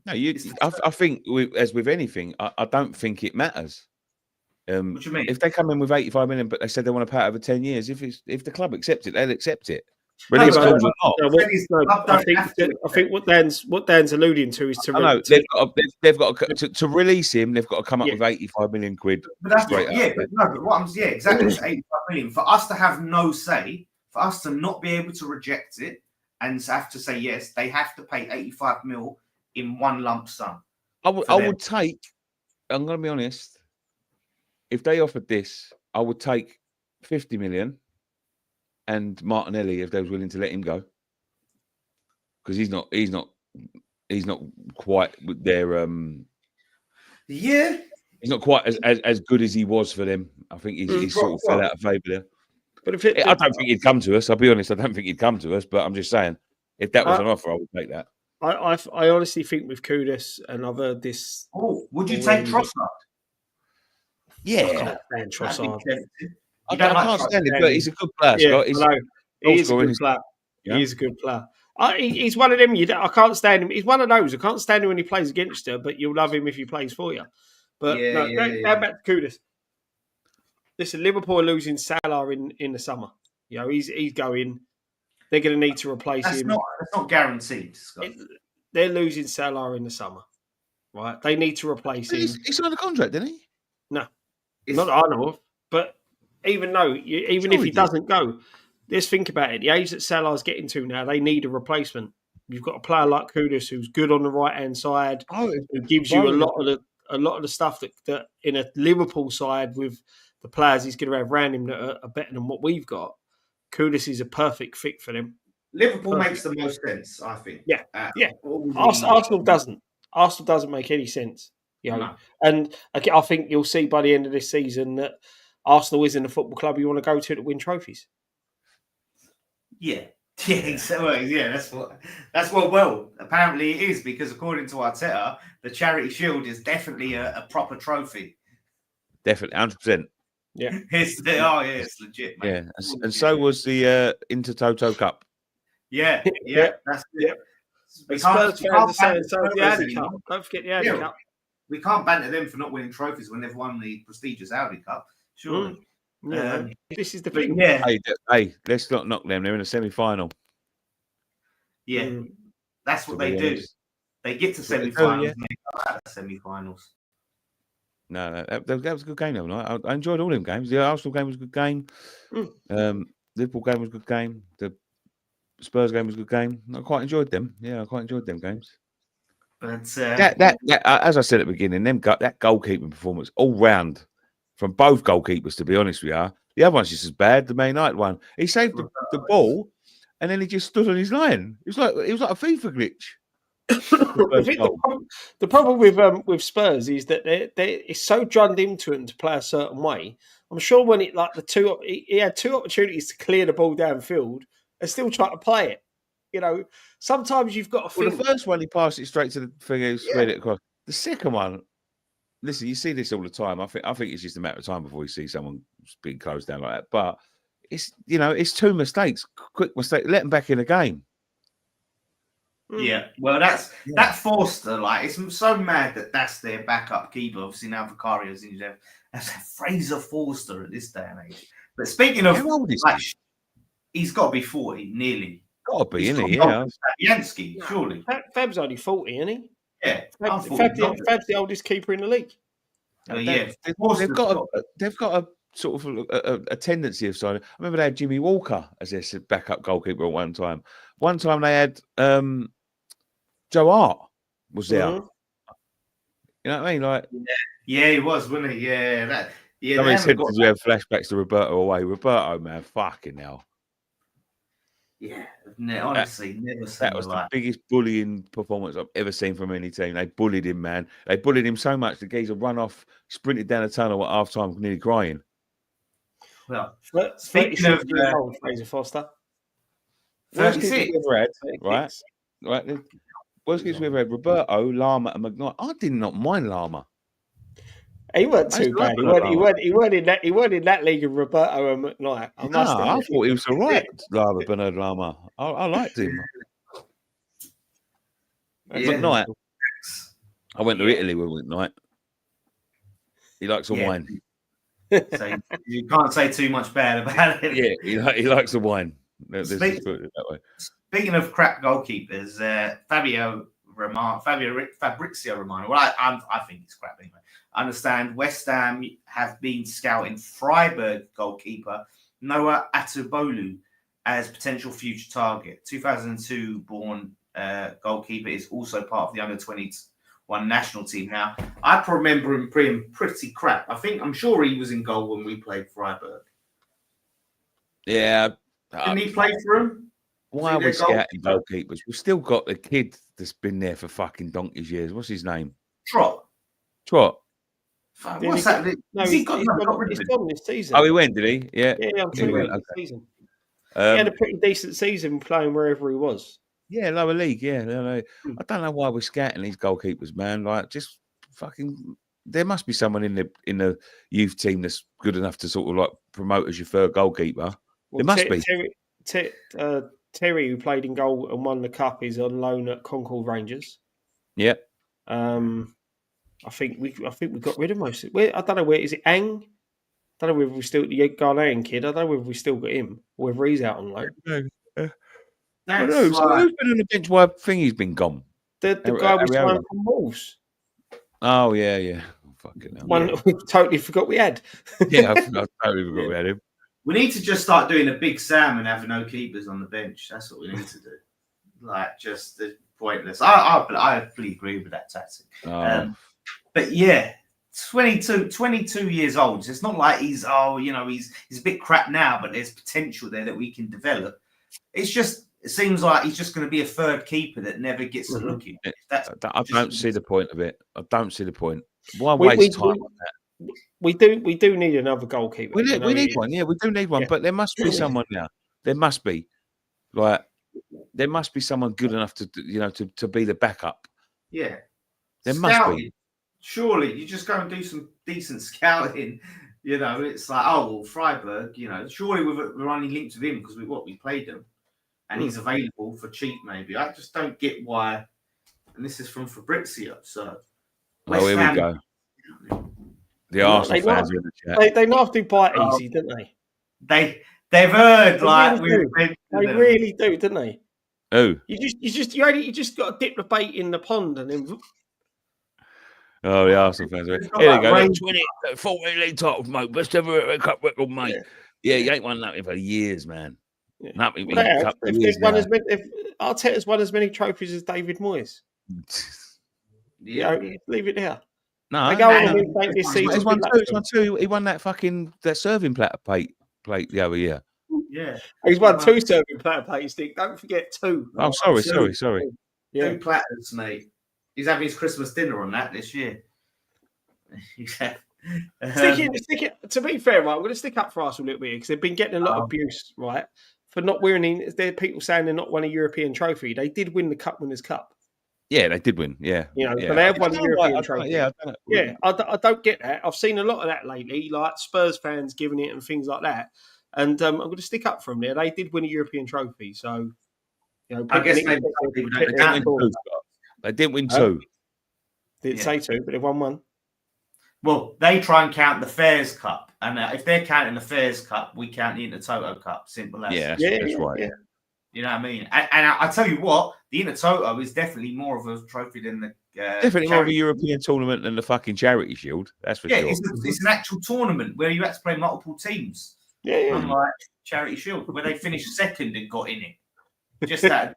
No, I think, as with anything, I don't think it matters. What do you mean? If they come in with 85 million, but they said they want to pay it over 10 years, if the club accepts it, they'll accept it. I think what Dan's alluding to is they've got to release him. They've got to come up with 85 million quid. But that's exactly. It's 85 million for us to have no say, for us to not be able to reject it and have to say yes. They have to pay 85 mil in one lump sum. I would take. I'm going to be honest. If they offered this, I would take 50 million. And Martinelli, if they was willing to let him go, because he's not quite with their. Yeah, He's not quite as good as he was for them. I think he's sort of fell out of favour there. But I don't think he'd come to us. I'll be honest. I don't think he'd come to us. But I'm just saying, if that was an offer, I would take that. I honestly think with Kudus, and I've heard this. Oh, would you take Trossard? Yeah, I can't stand Trossard. I can't stand him, but he's a good player. Yeah, Scott. He's a good player. Yeah. He is a good player. He's one of them. I can't stand him. He's one of those. I can't stand him when he plays against you, but you'll love him if he plays for you. But going back to Kudus. Listen, Liverpool are losing Salah in the summer. You know, he's going. They're going to need to replace him. That's not guaranteed, Scott. They're losing Salah in the summer, right? They need to replace him. He signed a contract, didn't he? No, not that I know of. But even if he doesn't go, let's think about it. The age that Salah's getting to now, they need a replacement. You've got a player like Kudus who's good on the right hand side, who gives you a lot of the stuff that in a Liverpool side with the players he's going to have around him that are better than what we've got. Kudus is a perfect fit for them. Liverpool makes the most sense, I think. Yeah. Arsenal doesn't. Arsenal doesn't make any sense. You know, No. And I think you'll see by the end of this season that Arsenal isn't a football club you want to go to win trophies. Yeah. That's what. Well, apparently it is, because according to Arteta, the Charity Shield is definitely a proper trophy. Definitely, 100%. Yeah, it's legit, mate. Yeah, and so was the Intertoto Cup. Yeah, that's it. Spurs fans are saying so the Audi Cup. Don't forget the Audi Cup. We can't banter them for not winning trophies when they've won the prestigious Audi Cup. Surely. This is the thing. Yeah. Hey, let's not knock them. They're in a semi-final. Yeah, that's what they do. They get to semi-finals and they go out of semi-finals. No, that was a good game, though. I enjoyed all them games. The Arsenal game was a good game. Liverpool game was a good game. The Spurs game was a good game. I quite enjoyed them. Yeah, I quite enjoyed them games. But that as I said at the beginning, that goalkeeping performance all round from both goalkeepers, to be honest with you. The other one's just as bad. The Man United one, he saved the ball, and then he just stood on his line. It was like a FIFA glitch. The problem with Spurs is that it's so drummed into him to play a certain way. I'm sure when he had two opportunities to clear the ball downfield and still try to play it. You know, sometimes you've got to think. Well, the first one he passed it straight to the thing, spread it across. The second one, listen, you see this all the time. I think it's just a matter of time before you see someone being closed down like that. But it's two mistakes, quick mistake. Let them back in the game. Yeah, well, that Forster, like, it's so mad that that's their backup keeper. Obviously, now Vicario's injured. That's Fraser Forster at this day and age. But speaking of, how old is he? He's got to be 40, nearly. Got to be, isn't he? Yeah. Yansky, surely. Fab's only 40, isn't he? Yeah. Fab's the oldest keeper in the league. Yeah. They've got a sort of a tendency of signing. I remember they had Jimmy Walker as their backup goalkeeper at one time. One time they had Joe Hart was there. Mm-hmm. You know what I mean? Like, yeah, he was, wasn't he? Yeah, somebody said we have flashbacks to Roberto away. Roberto, man, fucking hell. Yeah, honestly, never seen that was the biggest bullying performance I've ever seen from any team. They bullied him, man. They bullied him so much the geezer run off, sprinted down the tunnel at half time, nearly crying. Well, speaking of Fraser Forster, worst keeper we ever had, right? Worst keeper we ever had: Roberto, Lama, and McKnight. I did not mind Lama. He weren't too bad. He weren't in that league of Roberto and McKnight. I thought he was all right, Bernard Lama. I liked him. McKnight. I went to Italy with McKnight. He likes a wine. So you can't say too much bad about it. Yeah, he likes the wine. Let's put it that way. Speaking of crap goalkeepers, Fabrizio Romano. Well, I think it's crap anyway. I understand West Ham have been scouting Freiburg goalkeeper Noah Atubolu as potential future target. 2002 born goalkeeper is also part of the under-21 national team. Now, I remember him being pretty crap. I'm sure he was in goal when we played Freiburg. Yeah. Didn't he play for him? Why are we scouting goalkeepers? We've still got the kid that's been there for fucking donkey's years. What's his name? Trot. What's that? No, Has he got he's gone this season. Oh, he went, did he? Yeah. Yeah, I'm sure he went this season. He Um, had a pretty decent season playing wherever he was. yeah, lower league. Yeah, I don't know why we're scouting these goalkeepers, man. Like, just fucking. There must be someone in the youth team that's good enough to sort of like promote as your third goalkeeper. There must be. Terry, who played in goal and won the cup, is on loan at Concord Rangers. Yeah. I think we got rid of most of it. I don't know where is it. Ang? I don't know whether we still the Ghanaian kid. I don't know whether we still got him or whether he's out on loan. I know. So who's been on the bench? Why Thingy's been gone? The guy we signed from Wolves. Oh yeah. Fucking hell. One we totally forgot we had. Yeah, I totally forgot we had him. We need to just start doing a big Sam and have no keepers on the bench. That's what we need to do. Like, just pointless. I fully agree with that tactic. But yeah, 22 years old. So it's not like he's a bit crap now, but there's potential there that we can develop. It's just, it seems like he's just going to be a third keeper that never gets a look in. I don't see the point of it. I don't see the point. Why waste time on that? We do need another goalkeeper. We need one. Yeah, we do need one. Yeah. But there must be someone now. There must be. There must be someone good enough to be the backup. Yeah. There must be. Surely you just go and do some decent scouting. It's like, Freiburg, surely we're only linked with him because we played them and he's available for cheap maybe. I just don't get why. And this is from Fabrizio. So West Ham, we go. The Arsenal fans are in the chat. They know how to bite easy, don't they? They've heard they really do, don't they? Oh, you just got to dip the bait in the pond and then. Oh, the Arsenal fans. Here they go. 14 league titles, mate. Best ever cup record, mate. Yeah, you ain't won nothing for years, man. Yeah. Nothing. If Arteta's won as many trophies as David Moyes, leave it there. No, they go on and win this season. He's won two. He won that serving platter plate the other year. Yeah, he's won 2 serving platter plates. Don't forget 2. Oh, sorry. Yeah. 2 platters, mate. He's having his Christmas dinner on that this year. Stick it. To be fair, right, I'm going to stick up for Arsenal a little bit because they've been getting a lot of abuse, right, for not winning. There are people saying they're not winning a European trophy. They did win the Cup Winners' Cup. Yeah, they did win. Yeah, but they have won the European trophy. I don't get that. I've seen a lot of that lately, like Spurs fans giving it and things like that. And I'm going to stick up for them there. They did win a European trophy, so I guess they didn't win 2. They didn't say 2, but they won 1. Well, they try and count the Fairs Cup, and if they're counting the Fairs Cup, we count the Intertoto Cup. Simple as. Yeah, that's right. Yeah. You know what I mean? And I tell you what, the Intertoto is definitely more of a trophy than the definitely more of a European tournament than the fucking Charity Shield. That's for sure. It's an actual tournament where you had to play multiple teams. Yeah. Unlike Charity Shield, where they finished second and got in it. Just that,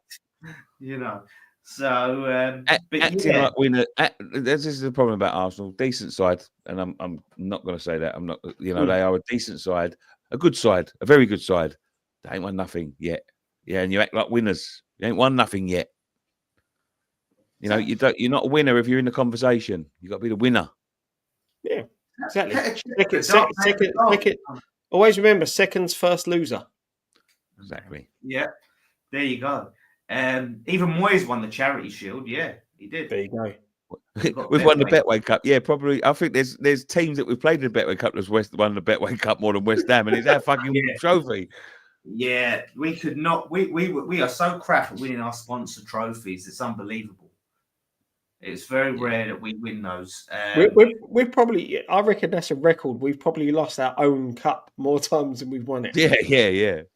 So, acting like winner. This is the problem about Arsenal. Decent side, and I'm not going to say that. I'm not. They are a decent side, a good side, a very good side. They ain't won nothing yet. Yeah, and you act like winners. You ain't won nothing yet. You're not a winner if you're in the conversation. You got to be the winner. Yeah, exactly. Second. Always remember, second's first loser. Exactly. Yeah, there you go. Even Moyes won the Charity Shield. Yeah, he did. There you go. We've won the Betway Cup. Yeah, probably. I think there's teams that we've played in the Betway Cup that's won the Betway Cup more than West Ham, and it's our fucking trophy. Yeah, we could not. We are so crap at winning our sponsor trophies. It's unbelievable. It's very rare that we win those. We've probably, I reckon that's a record. We've probably lost our own cup more times than we've won it. Yeah. It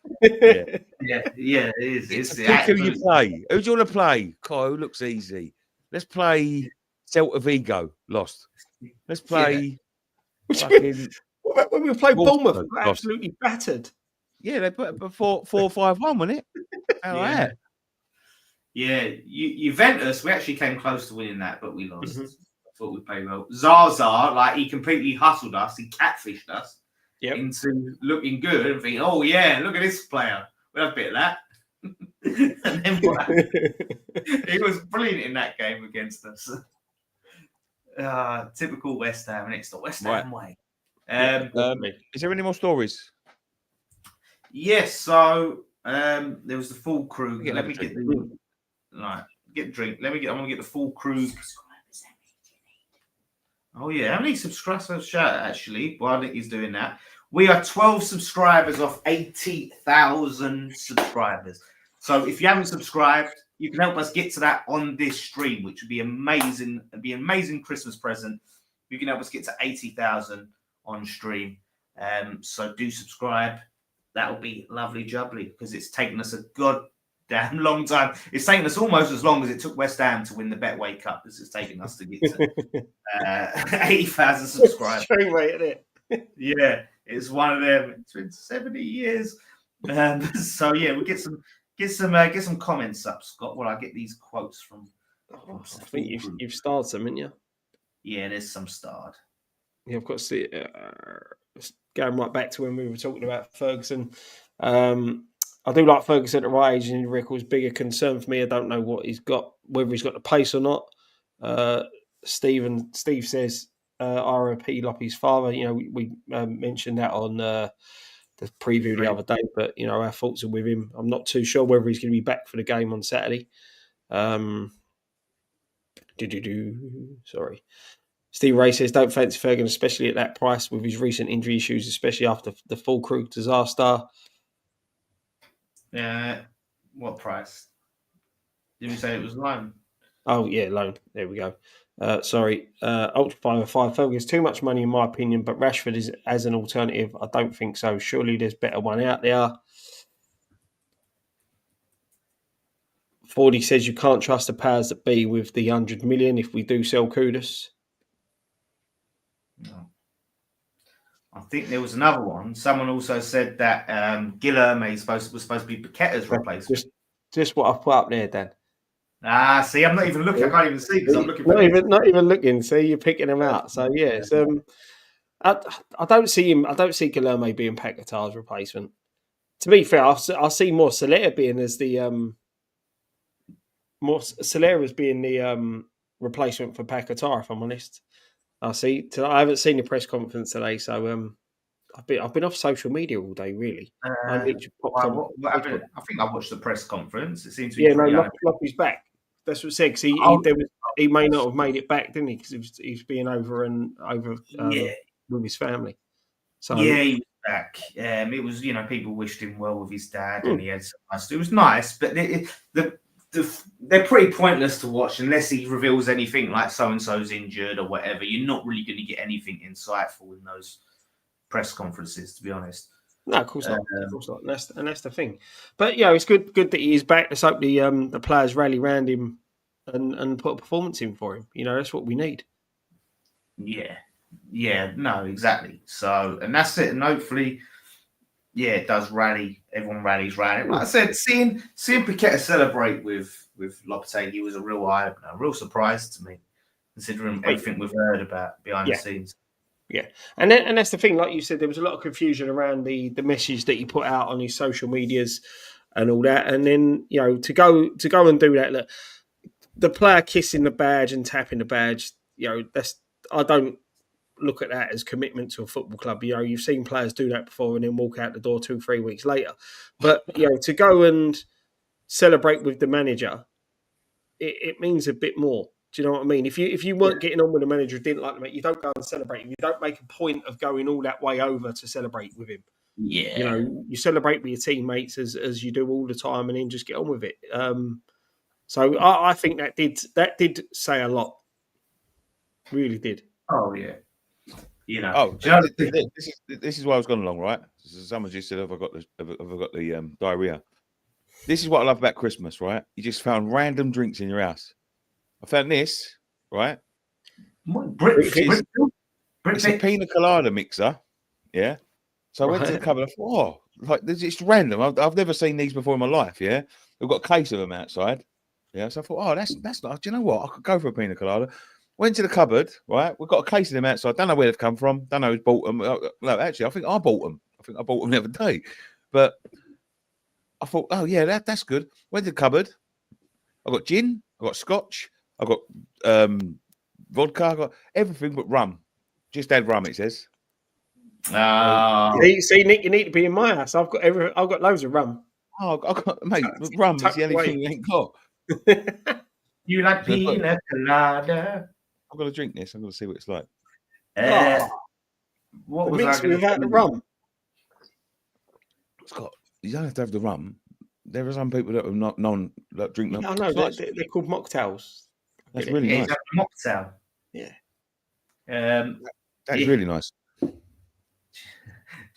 is. Pick who you play. Who do you want to play? Kyle, who looks easy? Let's play Celta Vigo. Lost. Let's play. When we played Bournemouth, we got absolutely battered. Yeah, they put 4-5-1, wasn't it? Yeah, Juventus, we actually came close to winning that, but we lost. I thought we played well. Zaza, he completely hustled us, he catfished us into looking good and thinking, oh yeah, look at this player. We'll have a bit of that. And then he was brilliant in that game against us. Typical West Ham, and it's the West Right. Ham way. Is there any more stories? Yes, so there was the Fullkrug. Get Let me another get the get a drink. I'm gonna get the Fullkrug. Oh yeah, how many subscribers? Shout out actually. While Nick is doing that, we are 12 subscribers off 80,000 subscribers. So if you haven't subscribed, you can help us get to that on this stream, which would be amazing. It'd be an amazing Christmas present. You can help us get to 80,000 on stream. So do subscribe. That'll be lovely jubbly, because it's taken us a goddamn long time. It's taken us almost as long as it took West Ham to win the Betway Cup as it's taken us to get to 80,000 subscribers. Straight away, isn't it? Yeah, it's one of them. It's been 70 years. So yeah, we'll get some comments up, Scott. Well, I get these quotes from. I think you've starred some, haven't you? Yeah, there's some starred. Yeah, I've got to see. Going right back to when we were talking about Ferguson. I do like Ferguson at the right age, and the record's bigger concern for me. I don't know what he's got, whether he's got the pace or not. Steve says, RIP Loppy's father. You know, we mentioned that on the preview the other day, but you know, our thoughts are with him. I'm not too sure whether he's going to be back for the game on Saturday. Sorry. Steve Ray says, don't fancy Ferguson, especially at that price with his recent injury issues, especially after the Fullkrug disaster. What price? Did we say it was loan? Oh, yeah, loan. There we go. Sorry. Ultra 505. Ferguson's too much money, in my opinion, but Rashford is as an alternative. I don't think so. Surely there's better one out there. Fordy says you can't trust the powers that be with the 100 million if we do sell Kudus. No. I think there was another one. Someone also said that Guilherme was supposed to be Paqueta's replacement. Just what I've put up there, Dan. See, I'm not even looking. I can't even see because I'm looking. Not even looking. See, you're picking them out. So yeah, I don't see him. I don't see Guilherme being Paqueta's replacement. To be fair, I see more Solera being as the replacement for Paqueta. If I'm honest. I haven't seen the press conference today, so I've been off social media all day. Really, I think I watched the press conference. It seems to be Loppy's back. That's what it said. Because he may not have made it back, didn't he? Because he was being over with his family. So yeah, he was back. It was people wished him well with his dad, and he had some nice. It was nice, but they're pretty pointless to watch unless he reveals anything like so-and-so's injured or whatever. You're not really going to get anything insightful in those press conferences, to be honest. No, of course not. Of course not. And that's the thing. But, it's good that he is back. Let's hope the players rally around him and put a performance in for him. That's what we need. Yeah, no, exactly. So, and that's it. And hopefully... yeah, it does rally. Everyone rallies around it. Like I said, seeing Paqueta celebrate with Lopetegui was a real eye-opener, a real surprise to me, considering everything we've heard about behind the scenes. Yeah, and that's the thing. Like you said, there was a lot of confusion around the message that he put out on his social medias and all that. And then to go and do that, look, the player kissing the badge and tapping the badge. I don't look at that as commitment to a football club. You've seen players do that before and then walk out the door 2-3 weeks later. But to go and celebrate with the manager, it means a bit more. Do you know what I mean? If you weren't getting on with the manager, didn't like him, you don't go and celebrate him. You don't make a point of going all that way over to celebrate with him. Yeah, you celebrate with your teammates as you do all the time, and then just get on with it. So I think that did say a lot. Really did. Oh yeah. This is why I was going along, right? Someone just said, have I got the diarrhea? This is what I love about Christmas, right? You just found random drinks in your house. I found this, right? It's a pina colada mixer, yeah? So I went to the cupboard, I thought, it's random. I've never seen these before in my life, yeah? We've got a case of them outside, yeah? So I thought, that's nice. Do you know what? I could go for a pina colada. Went to the cupboard, right? We've got a case of them outside. Don't know where they've come from. Don't know who's bought them. No, actually, I think I bought them. I bought them the other day. But I thought, oh, yeah, that's good. Went to the cupboard. I got gin. I got scotch. I got vodka, I got everything but rum. Just add rum, it says. See, Nick, you need to be in my house. I've got loads of rum. Oh, I got, mate, rum is the only thing you ain't got. You like pina colada? I'm going to drink this. I'm going to see what it's like. What the was mix I going without the rum? It's got. You don't have to have the rum. There are some people that are not that drink them. I know they're called mocktails. That's really nice. It's a mocktail. Yeah. That's really nice. Do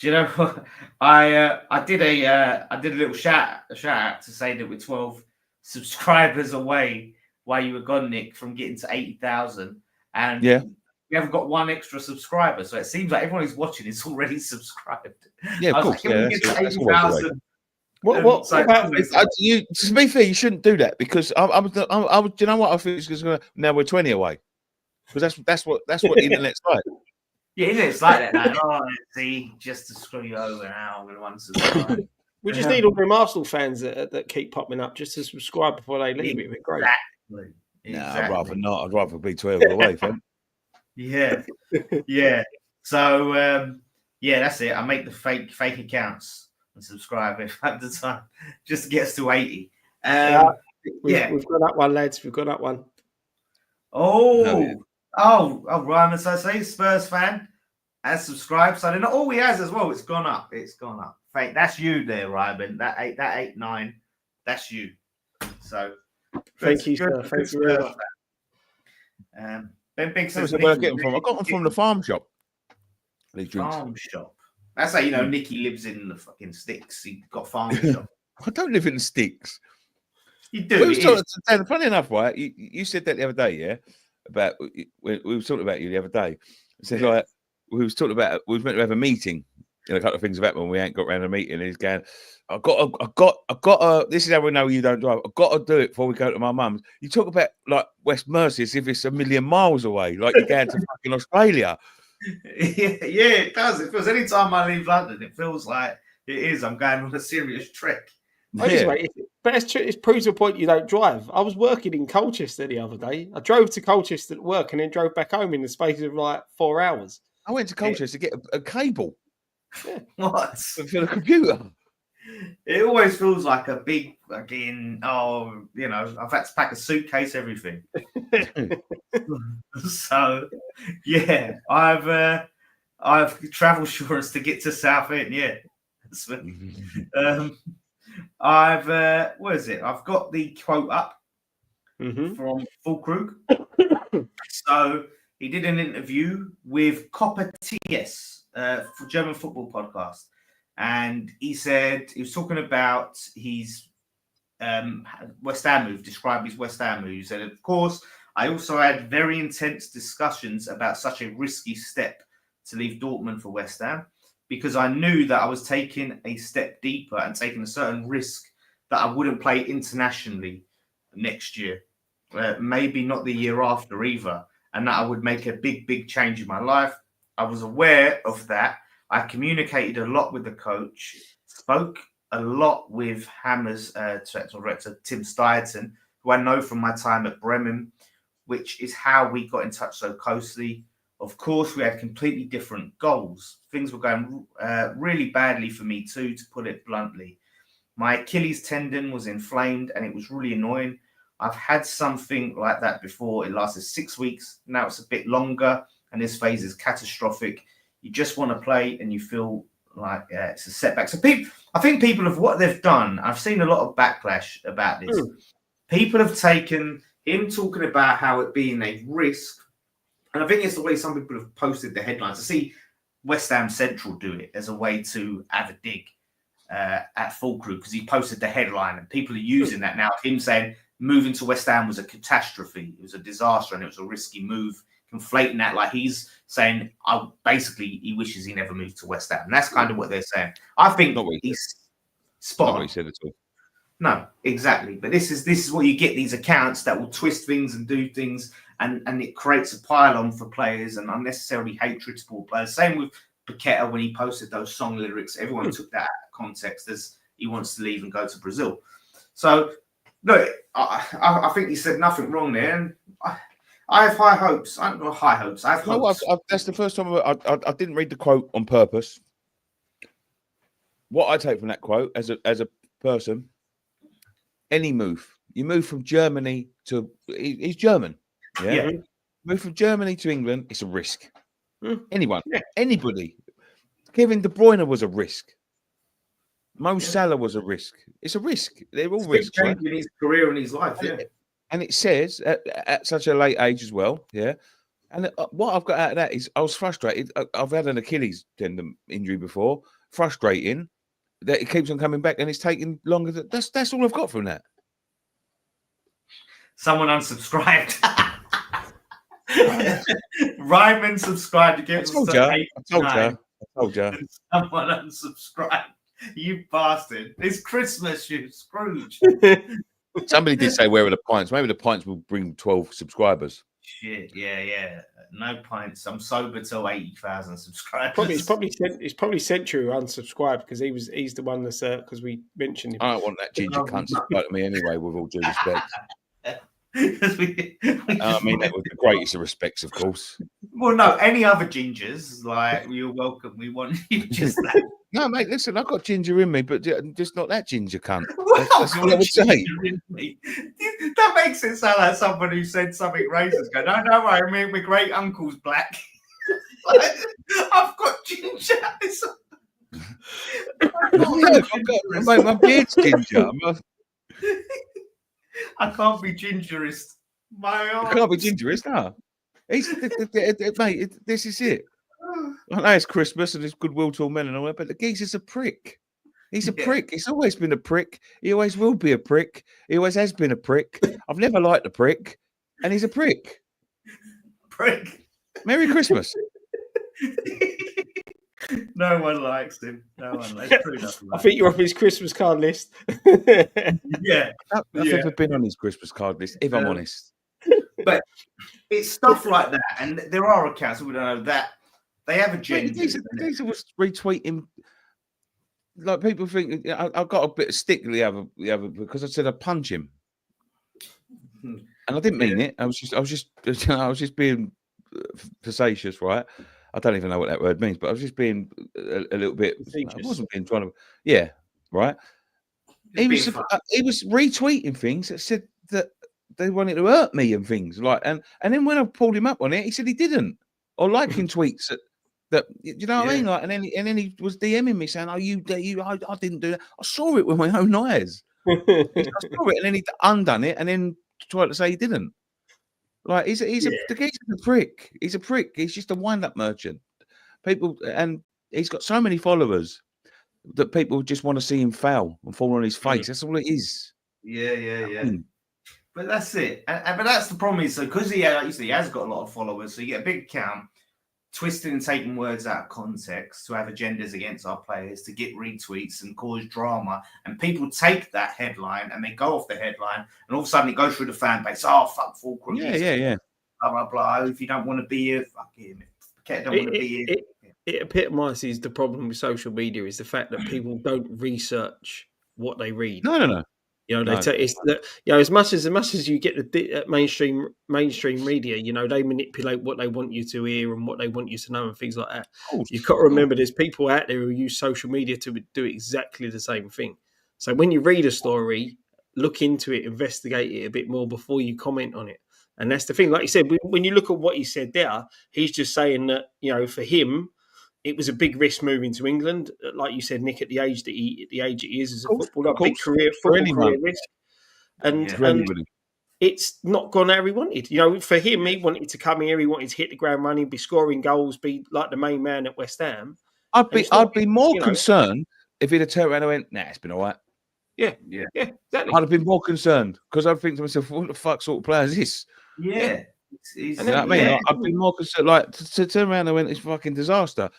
you know what? I did a little shout out to say that we're 12 subscribers away while you were gone, Nick, from getting to 80,000, and we haven't got one extra subscriber. So it seems like everyone who's watching is already subscribed. Yeah, of course. Like, That's always the way. What about you? To be fair, you shouldn't do that because I do you know what I think is going to now we're 20 away because that's what the internet's like. Yeah, it's like that now. Oh, see, just to screw you over now, I'm going to unsubscribe. We just need all them Arsenal fans that keep popping up just to subscribe before they leave. It'd be great. Exactly. No, I'd rather not. I'd rather be 12 away, fam. Yeah. So that's it. I make the fake accounts and subscribe if at the time just to get us to 80. We've got that one, lads. We've got that one. Ryan, so say Spurs fan has subscribed. So then all he has as well, it's gone up. Fake. That's you there, Ryan. That 8, 9, that's you. So thank you, sir. Thank you very much. Ben Big says, where I get them from. I got them from the farm shop. Farm shop. That's how you know Nicky lives in the fucking sticks. He got farm shop. I don't live in the sticks. You do. Funny enough, right? You said that the other day, yeah. About we were talking about you the other day. I said like we was talking about we was meant to have a meeting. And a couple of things have happened when we ain't got around a meeting. And he's going, I got. This is how we know you don't drive. I've got to do it before we go to my mum's. You talk about like West Mercia as if it's a million miles away, like you're going to fucking Australia. Yeah, it does. It feels any time I leave London, it feels like it is. I'm going on a serious trek. But it proves the point you don't drive. I was working in Colchester the other day. I drove to Colchester to work and then drove back home in the space of like 4 hours. I went to Colchester to get a cable. Yeah. What? For the computer. It always feels like a big fucking, I've had to pack a suitcase, everything. So, yeah, I've travel insurance to get to Southend, yeah. I've got the quote up from Fullkrug. So he did an interview with Copper TS for German football podcast, and he said he was talking about his West Ham move. Described his West Ham move. He said, "Of course, I also had very intense discussions about such a risky step to leave Dortmund for West Ham." Because I knew that I was taking a step deeper and taking a certain risk that I wouldn't play internationally next year, maybe not the year after either, and that I would make a big change in my life. I was aware of that. I communicated a lot with the coach, spoke a lot with Hammer's technical director, Tim Steierton, who I know from my time at Bremen, which is how we got in touch so closely. Of course, we had completely different goals. Things were going really badly for me too, to put it bluntly. My Achilles tendon was inflamed and it was really annoying. I've had something like that before. It lasted 6 weeks. Now it's a bit longer and this phase is catastrophic. You just want to play and you feel like it's a setback. So I think people have what they've done. I've seen a lot of backlash about this. People have taken him talking about how it being a risk. And I think it's the way some people have posted the headlines. To see West Ham Central do it as a way to have a dig at Fullkrug, because he posted the headline and people are using that now. Him saying moving to West Ham was a catastrophe, it was a disaster and it was a risky move, conflating that like he's saying basically he wishes he never moved to West Ham. And that's kind of what they're saying. I think he's spot on. Not what he said at all. No, exactly. But this is what you get, these accounts that will twist things and do things, and it creates a pile-on for players and unnecessarily hatred toward players. Same with Paqueta when he posted those song lyrics. Everyone took that out of context as he wants to leave and go to Brazil. So, look, I think he said nothing wrong there. And I have high hopes. I haven't got high hopes. I have No, hopes. that's the first time I didn't read the quote on purpose. What I take from that quote as a person, any move, you move from Germany to he's German, yeah. Move from Germany to England, it's a risk. Anyone, anybody. Kevin De Bruyne was a risk. Mo Salah was a risk. It's a risk. They're all risks, right? In his career and his life, And it says at such a late age as well, yeah. And what I've got out of that is I was frustrated. I've had an Achilles tendon injury before. Frustrating that it keeps on coming back and it's taking longer. That's all I've got from that. Someone unsubscribed. Ryman subscribed. I told you. Someone unsubscribed. You bastard. It's Christmas, you Scrooge. Somebody did say, where are the pints? Maybe the pints will bring 12 subscribers. Shit, yeah. No pints. I'm sober till 80,000 subscribers. It's probably Century who unsubscribed because he's the one that's because we mentioned him. I don't want that ginger cunt to subscribe to me anyway, with all due respect. I mean that with the greatest of respects, of course. Well, no, any other gingers, like, you're welcome. We want you just that. No, mate, listen, I've got ginger in me, but just not that ginger cunt. Well, that's all I would say. That makes it sound like someone who said something racist. Go, no, worry, my great uncle's black. Like, I've got ginger. Mate, my beard's ginger. I can't be gingerist. I can't be gingerist, no. Mate, this is it. I know it's Christmas and it's goodwill to all men and all that, but the geezer's a prick. He's a prick. He's always been a prick. He always will be a prick. He always has been a prick. I've never liked a prick, and he's a prick. Prick. Merry Christmas. No one likes him. No one likes him. I think you're off his Christmas card list. Yeah. I've never been on his Christmas card list, if I'm honest. But it's stuff like that, and there are accounts, we don't know that they have agenda. These was retweeting. Like, people think I got a bit of stick the other because I said I'd punch him, and I didn't mean it. I was just being facetious, right? I don't even know what that word means, but I was just being a little bit. I wasn't being trying to. Right. He was retweeting things that said that they wanted to hurt me and things like, and then when I pulled him up on it, he said he didn't, or liking tweets that you know what I mean, like, and then he was DMing me saying, "Oh, I didn't do that. I saw it with my own eyes. I saw it, and then he undone it, and then tried to say he didn't." Like, the geezer's a prick. He's a prick. He's just a wind-up merchant. People, and he's got so many followers that people just want to see him fail and fall on his face. That's all it is. Yeah. But that's it. But that's the problem is, so because he has got a lot of followers, so you get a big account, twisting and taking words out of context to have agendas against our players, to get retweets and cause drama, and people take that headline and they go off the headline, and all of a sudden it goes through the fan base. Oh, fuck Fullkrug. Yeah. Blah blah blah. If you don't want to be here, fuck him. Don't want to be here. It epitomises the problem with social media is the fact that people don't research what they read. No. You know, it's that, you know, as much as you get the mainstream media, you know, they manipulate what they want you to hear and what they want you to know and things like that. You've got to remember there's people out there who use social media to do exactly the same thing. So when you read a story, look into it, investigate it a bit more before you comment on it. And that's the thing. Like you said, when you look at what he said there, he's just saying that, you know, for him, it was a big risk moving to England, like you said, Nick. At the age that he is as a footballer, big football career risk, and it's not gone how he wanted. You know, for him, he wanted to come here, he wanted to hit the ground running, be scoring goals, be like the main man at West Ham. I'd be more concerned if he'd have turned around and went, "Nah, it's been all right." Yeah, exactly. I'd have been more concerned because I'd think to myself, "What the fuck sort of player is this?" Yeah. You know what I mean? I'd be more concerned, like, to turn around and went, "It's fucking disaster."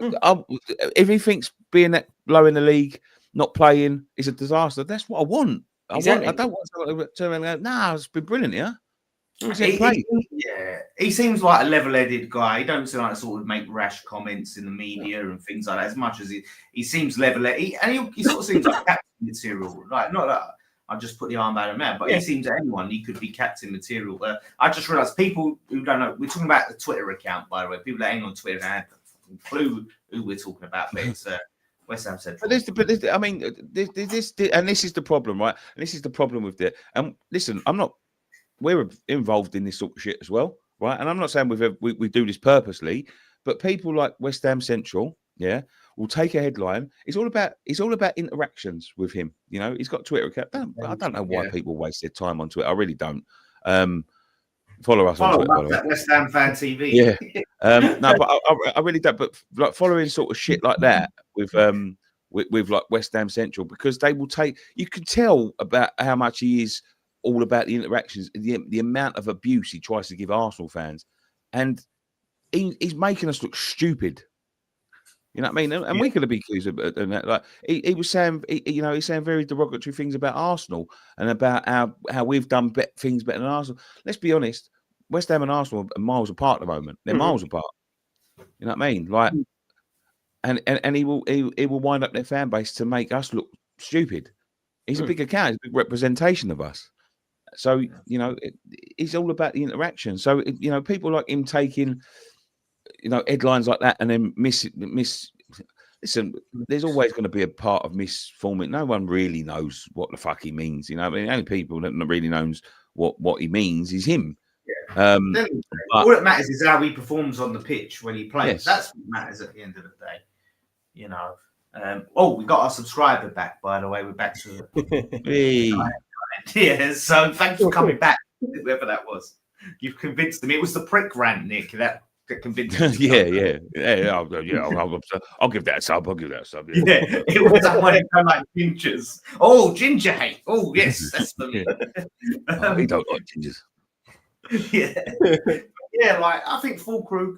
If he thinks being that low in the league, not playing, is a disaster, that's what I want. I don't want someone to turn around and go, "Nah, it's been brilliant, yeah." He seems like a level-headed guy. He don't seem like sort of make rash comments in the media and things like that. As much as he seems level-headed, and he sort of seems like captain material. Like, not that I'll just put the armband around. But he seems anyone, he could be captain material. I just realised people who don't know, we're talking about the Twitter account, by the way. People that ain't on Twitter don't have a clue who we're talking about, but it's West Ham Central. I mean, this is the problem, right? And this is the problem with it. And listen, we're involved in this sort of shit as well, right? And I'm not saying we do this purposely, but people like West Ham Central, will take a headline. It's all about interactions with him. You know, he's got a Twitter account. I don't know why people waste their time on Twitter. I really don't. Follow us on Twitter, by the way. West Ham Fan TV. Yeah. No, but I really don't. But like following sort of shit like that with like West Ham Central, because they will take. You can tell about how much he is all about the interactions, the amount of abuse he tries to give Arsenal fans, and he's making us look stupid. You know what I mean? And we could have been accused of that. Like he was saying, he's saying very derogatory things about Arsenal and about how we've done things better than Arsenal. Let's be honest, West Ham and Arsenal are miles apart at the moment. They're miles apart. You know what I mean? Like, and he will wind up their fan base to make us look stupid. He's a big account, he's a big representation of us. So it's all about the interaction. So people like him taking. Headlines like that, and then listen, there's always going to be a part of misforming. No one really knows what the fuck he means. You know, I mean, the only people that really knows what he means is him. Yeah. All that matters is how he performs on the pitch when he plays. Yes. That's what matters at the end of the day. We got our subscriber back, by the way. We're back to hey. So thanks for coming back, whoever that was. You've convinced me. It was the prick rant, Nick. That convinced me. I'll give that a sub. Yeah, it was that one kind of like gingers. Oh, ginger hate. Oh, yes, that's the. We don't like gingers. Like I think Fullkrug.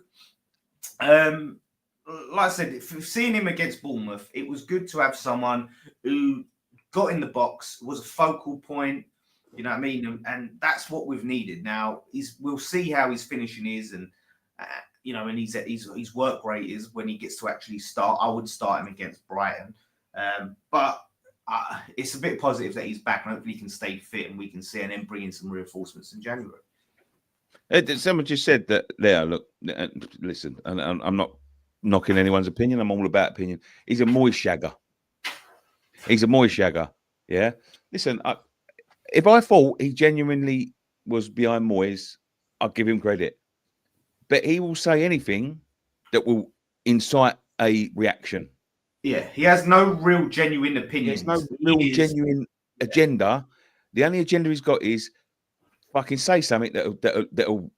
Like I said, seeing him against Bournemouth, it was good to have someone who got in the box, was a focal point. You know what I mean? And that's what we've needed. Now we'll see how his finishing is, and and his work rate is when he gets to actually start. I would start him against Brighton, but it's a bit positive that he's back, and hopefully he can stay fit, and we can see and then bring in some reinforcements in January. Someone just said that there. Look, listen, and I'm not knocking anyone's opinion. I'm all about opinion. He's a moist shagger. Yeah. Listen, if I thought he genuinely was behind Moyes, I'd give him credit. But he will say anything that will incite a reaction. Yeah, he has no real genuine opinions. There's no real genuine agenda. The only agenda he's got is fucking say something that'll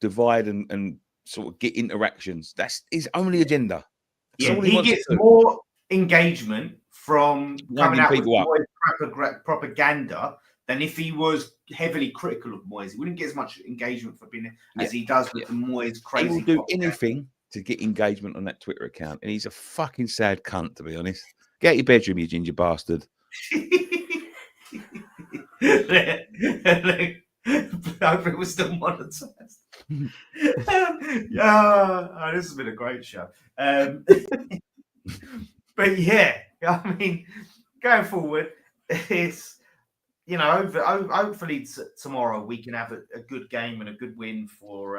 divide and sort of get interactions. That's his only agenda. That's he gets more engagement from coming out with Moyes propaganda than if he was heavily critical of Moyes. He wouldn't get as much engagement for being as he does with the Moyes crazy. He will do anything to get engagement on that Twitter account, and he's a fucking sad cunt, to be honest. Get out your bedroom, you ginger bastard. I hope it was still monetized. This has been a great show. But yeah, I mean, going forward, it's hopefully tomorrow we can have a good game and a good win for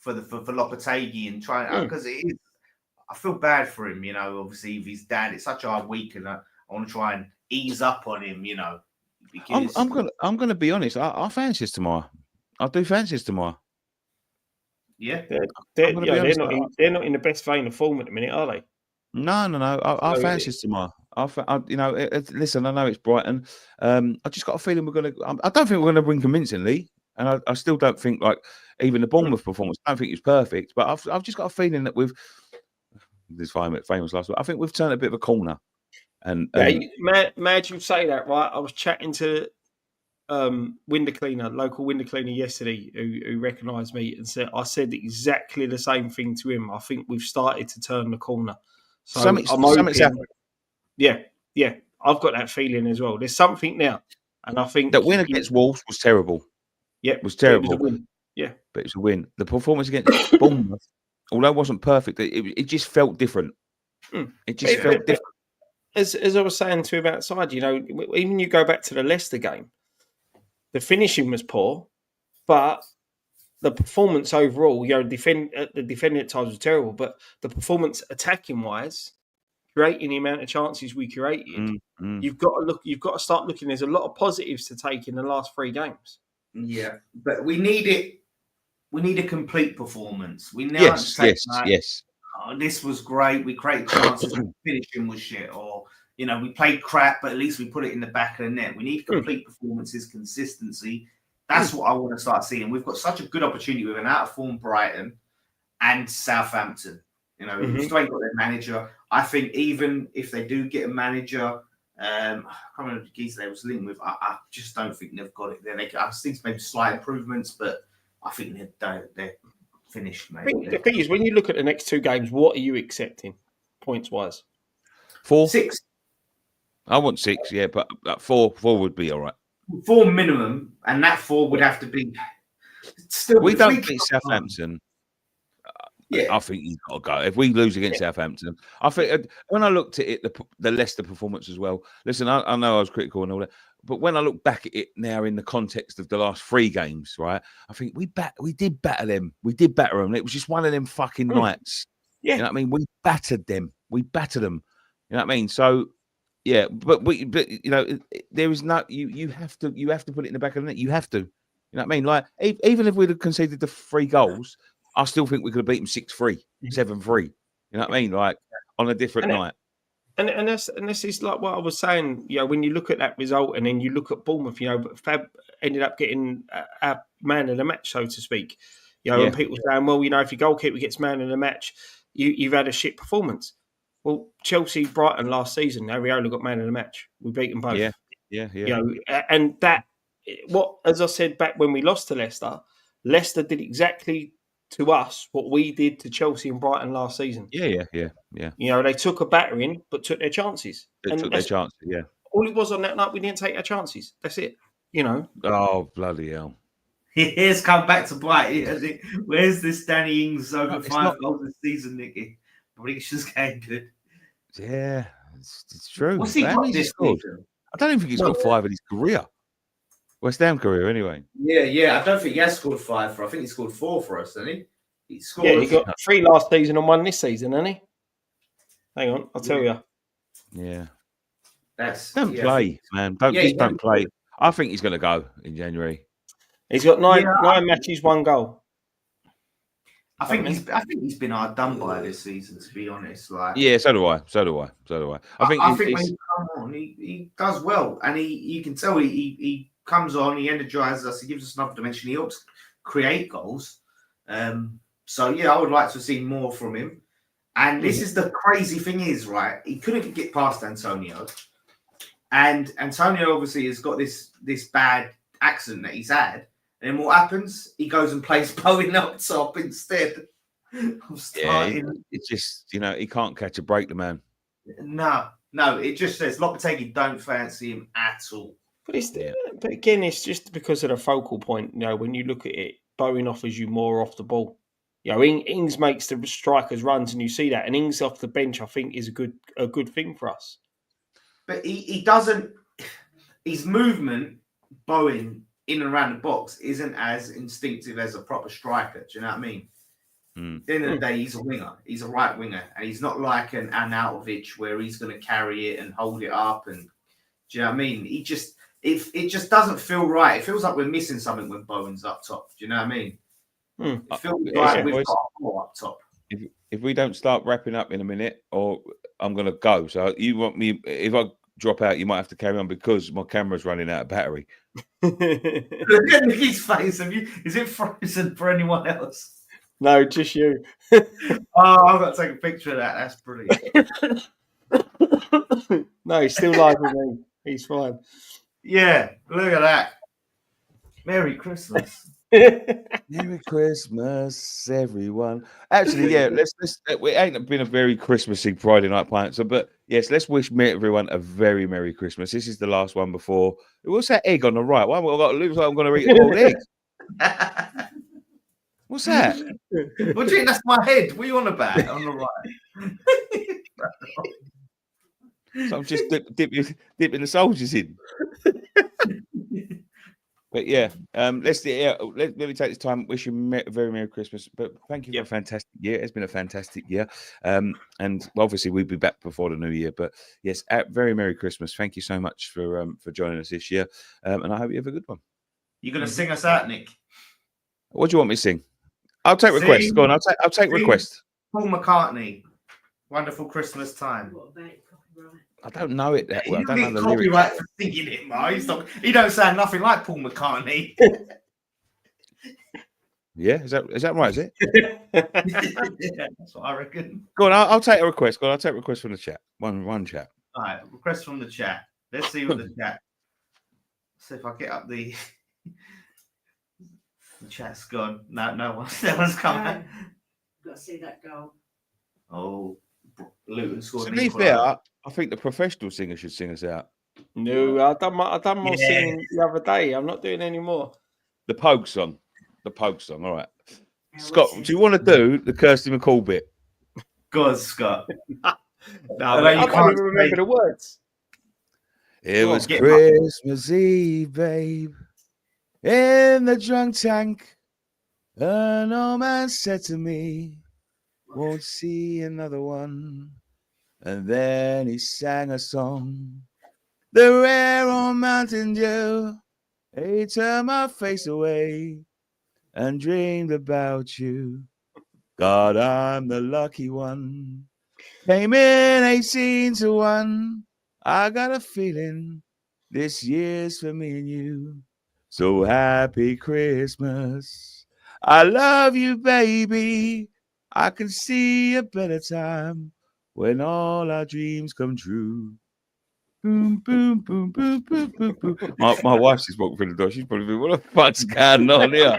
Lopetegui and try because it is. I feel bad for him, obviously with his dad. It's such a hard week, and I want to try and ease up on him, Because I'm gonna be honest. I fancy this tomorrow. I do fancy this tomorrow. Yeah, they're not in the best vein of form at the minute, are they? No. I fancy this tomorrow. Listen, I know it's Brighton. I just got a feeling we're gonna. I don't think we're gonna win convincingly, and I still don't think like even the Bournemouth performance. I don't think it's perfect, but I've just got a feeling that with this famous last week, I think we've turned a bit of a corner. And mad you say that, right? I was chatting to local window cleaner yesterday, who recognised me and I said exactly the same thing to him. I think we've started to turn the corner. So something's happened. Yeah, I've got that feeling as well. There's something now, and I think that win against Wolves was terrible. Yeah, it was terrible. It was a win. Yeah, but it was a win. The performance against Bournemouth, although it wasn't perfect, it just felt different. It just felt different. as I was saying to him outside, even you go back to the Leicester game, the finishing was poor, but the performance overall, the defending at times was terrible, but the performance attacking wise, creating the amount of chances we created, you've got to start looking. There's a lot of positives to take in the last 3 games. Yeah, but we need it. We need a complete performance. We now Yes. Oh, this was great. We created chances. Finishing was shit, or we played crap, but at least we put it in the back of the net. We need complete performances, consistency. That's what I want to start seeing. We've got such a good opportunity with an out of form Brighton and Southampton. We still ain't got their manager. I think even if they do get a manager, I can't remember the geezer they was linked with. I just don't think they've got it there. I think maybe slight improvements, but I think they're finished, mate. The thing is, when you look at the next 2 games, what are you accepting points wise? 4, 6. I want 6, yeah, but 4 would be all right. 4 minimum, and that 4 would have to be. Still, we don't beat Southampton. Yeah, I think he's got to go. If we lose against Southampton, I think when I looked at it, the Leicester performance as well. Listen, I know I was critical and all that, but when I look back at it now in the context of the last 3 games, right, I think we did batter them. We did batter them. It was just one of them fucking nights. Yeah, you know what I mean. We battered them. We battered them. You know what I mean. So yeah, but there is no you have to put it in the back of the net. You have to. You know what I mean. Like even if we'd have conceded the 3 goals. I still think we could have beat them 6-3, 7-3. You know what I mean? Like on a different night. And this is like what I was saying. When you look at that result, and then you look at Bournemouth. Fab ended up getting a man of the match, so to speak. And people saying, well, if your goalkeeper gets man of the match, you've had a shit performance. Well, Chelsea, Brighton last season, Areola got man of the match. We beat them both. Yeah. And that, as I said back when we lost to Leicester did exactly to us what we did to Chelsea and Brighton last season. Yeah. They took a battering, but took their chances. They took their chances, yeah. All it was on that night, we didn't take our chances. That's it. Oh, bloody hell. Here's come back to bite it. Where's this Danny Ings over 5 goals this season, Nicky? Predictions getting good. Yeah, it's true. What's he got this season? I don't even think he's got 5 in his career. West Ham career, anyway. Yeah. I don't think he has scored 5 I think he scored 4 for us, didn't he? He scored. Yeah, he got 3 last season and 1 this season, hasn't he? Hang on, I'll tell you. Yeah. Don't play, man. Don't play. I think he's going to go in January. He's got 9 matches, 1 goal. I think he's been hard done by this season, to be honest. Like, yeah, so do I. I think when he comes on, he does well, and you can tell he comes on, he energizes us, he gives us another dimension, he helps create goals. So yeah, I would like to see more from him. And this is the crazy thing is, right? He couldn't get past Antonio, and Antonio obviously has got this bad accident that he's had. And then what happens? He goes and plays Bowen up top instead of starting. Yeah, it's just, he can't catch a break, the man. No, it just says Lopetegui don't fancy him at all. But again, it's just because of the focal point. When you look at it, Bowen offers you more off the ball. Ings makes the strikers runs, and you see that. And Ings off the bench, I think, is a good thing for us. But he doesn't. His movement, Bowen, in and around the box isn't as instinctive as a proper striker. Do you know what I mean? At the end of the day, he's a winger. He's a right winger. And he's not like an Arnautovic where he's going to carry it and hold it up. And do you know what I mean? It just doesn't feel right. It feels like we're missing something when Bowen's up top. Do you know what I mean? It feels like we've got more up top. If we don't start wrapping up in a minute, or I'm going to go. So you want me, if I drop out, you might have to carry on because my camera's running out of battery. Look at Nicky's face. Is it frozen for anyone else? No, just you. I've got to take a picture of that. That's brilliant. No, he's still live with me. He's fine. Yeah, look at that. Merry Christmas. Merry Christmas, everyone. Actually, yeah, let's it ain't been a very Christmassy Friday night pint. But yes, let's wish everyone a very Merry Christmas. This is the last one before. What's that egg on the right? Why have I got? It looks like I'm going to eat a whole egg. What's that? What do you think? That's my head. What are you on about? On the right. So I'm just dipping the soldiers in. But yeah, let me take this time. Wish you a very Merry Christmas. But thank you for a fantastic year. It's been a fantastic year. And obviously we'll be back before the new year. But yes, very Merry Christmas. Thank you so much for joining us this year. And I hope you have a good one. You're gonna sing us out, Nick. What do you want me to sing? I'll take requests. Go on. I'll take requests. Paul McCartney, Wonderful Christmas Time. What about copyright? I don't know it that well. You I don't know the copyright lyrics. for singing it, Mark. He don't sound nothing like Paul McCartney. Yeah, is that right? Is it? Yeah, that's what I reckon. Go on. I'll take a request. Go on. I'll take a request from the chat. One chat. All right, request from the chat. Let's see what the chat. See if I get up the. The chat's gone. No one's coming. Got to see that goal. Oh, Luton scored. To be fair, I think the professional singer should sing us out. No, I done more singing the other day. I'm not doing any more. The Pogue song. All right. Scott, do you want to do the Kirsty McCall bit? Go on, Scott. No, I can't even remember the words. It was Christmas Eve, babe, in the drunk tank. An old man said to me, won't see another one. And then he sang a song. The rare old Mountain Dew. He turned my face away and dreamed about you. God, I'm the lucky one. Came in 18-1. I got a feeling this year's for me and you. So happy Christmas. I love you, baby. I can see a better time when all our dreams come true. Boom, boom, boom, boom, boom, boom, boom. My wife's just walking through the door. She's probably thinking, what the fuck's going on here?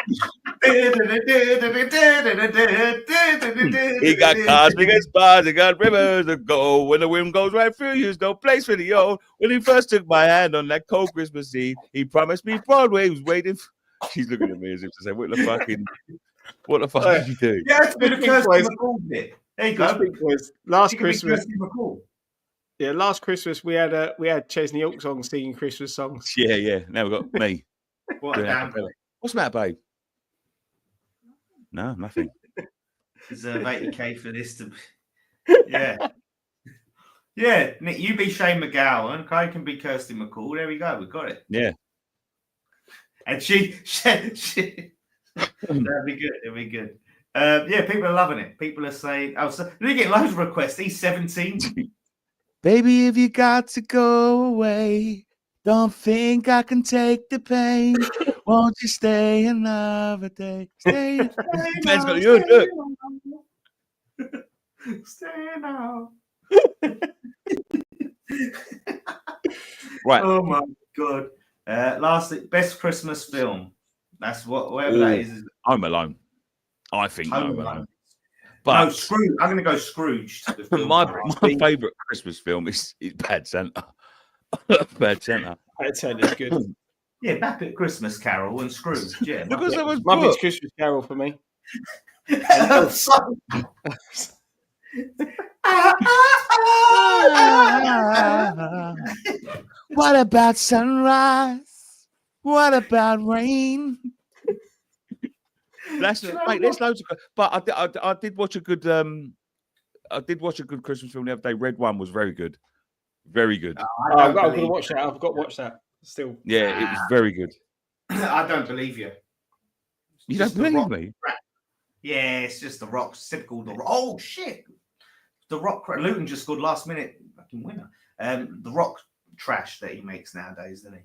He got cars, big as bars, he got rivers to go. When the wind goes right through you, there's no place for the old. When he first took my hand on that cold Christmas Eve, he promised me Broadway was waiting. She's looking at me as if to say, what the fuck did you do? Yeah, it's been a Kirsty McCall bit. There you go. Last Christmas. Yeah, last Christmas we had Chesney Hawkes singing Christmas songs. Yeah. Now we've got me. What a damn. What's the matter, babe? No, nothing. Deserve 80k for this to. Yeah. Yeah, Nick, you be Shane McGowan. Craig can be Kirsty McCall. There we go. We got it. Yeah. And she that'd be good. It'd be good. Yeah, people are loving it. People are saying, they get loads of requests. He's 17. Baby, if you got to go away, don't think I can take the pain. Won't you stay another day? Stay. Man's got you. Look. Stay now. Right. Oh my god. Lastly, best Christmas film. That's whatever that is. Home Alone. I think Home Alone. But no, Scrooge. I'm going to go Scrooge. My favourite Christmas film is Bad Santa. Bad Santa. Bad Santa's good. Yeah, Back at Christmas Carol and Scrooge. Yeah, because it was Muppets Christmas Carol for me. What about sunrise? What about rain? There's loads of. But I did watch a good. I did watch a good Christmas film the other day. Red One was very good. Very good. I've got to watch that. I've got to watch that still. Yeah, it was very good. I don't believe you. You don't believe me? Yeah, it's just the Rock. Typical the Rock. Oh shit! The Rock. Luton just scored last minute fucking winner. The Rock trash that he makes nowadays, doesn't he?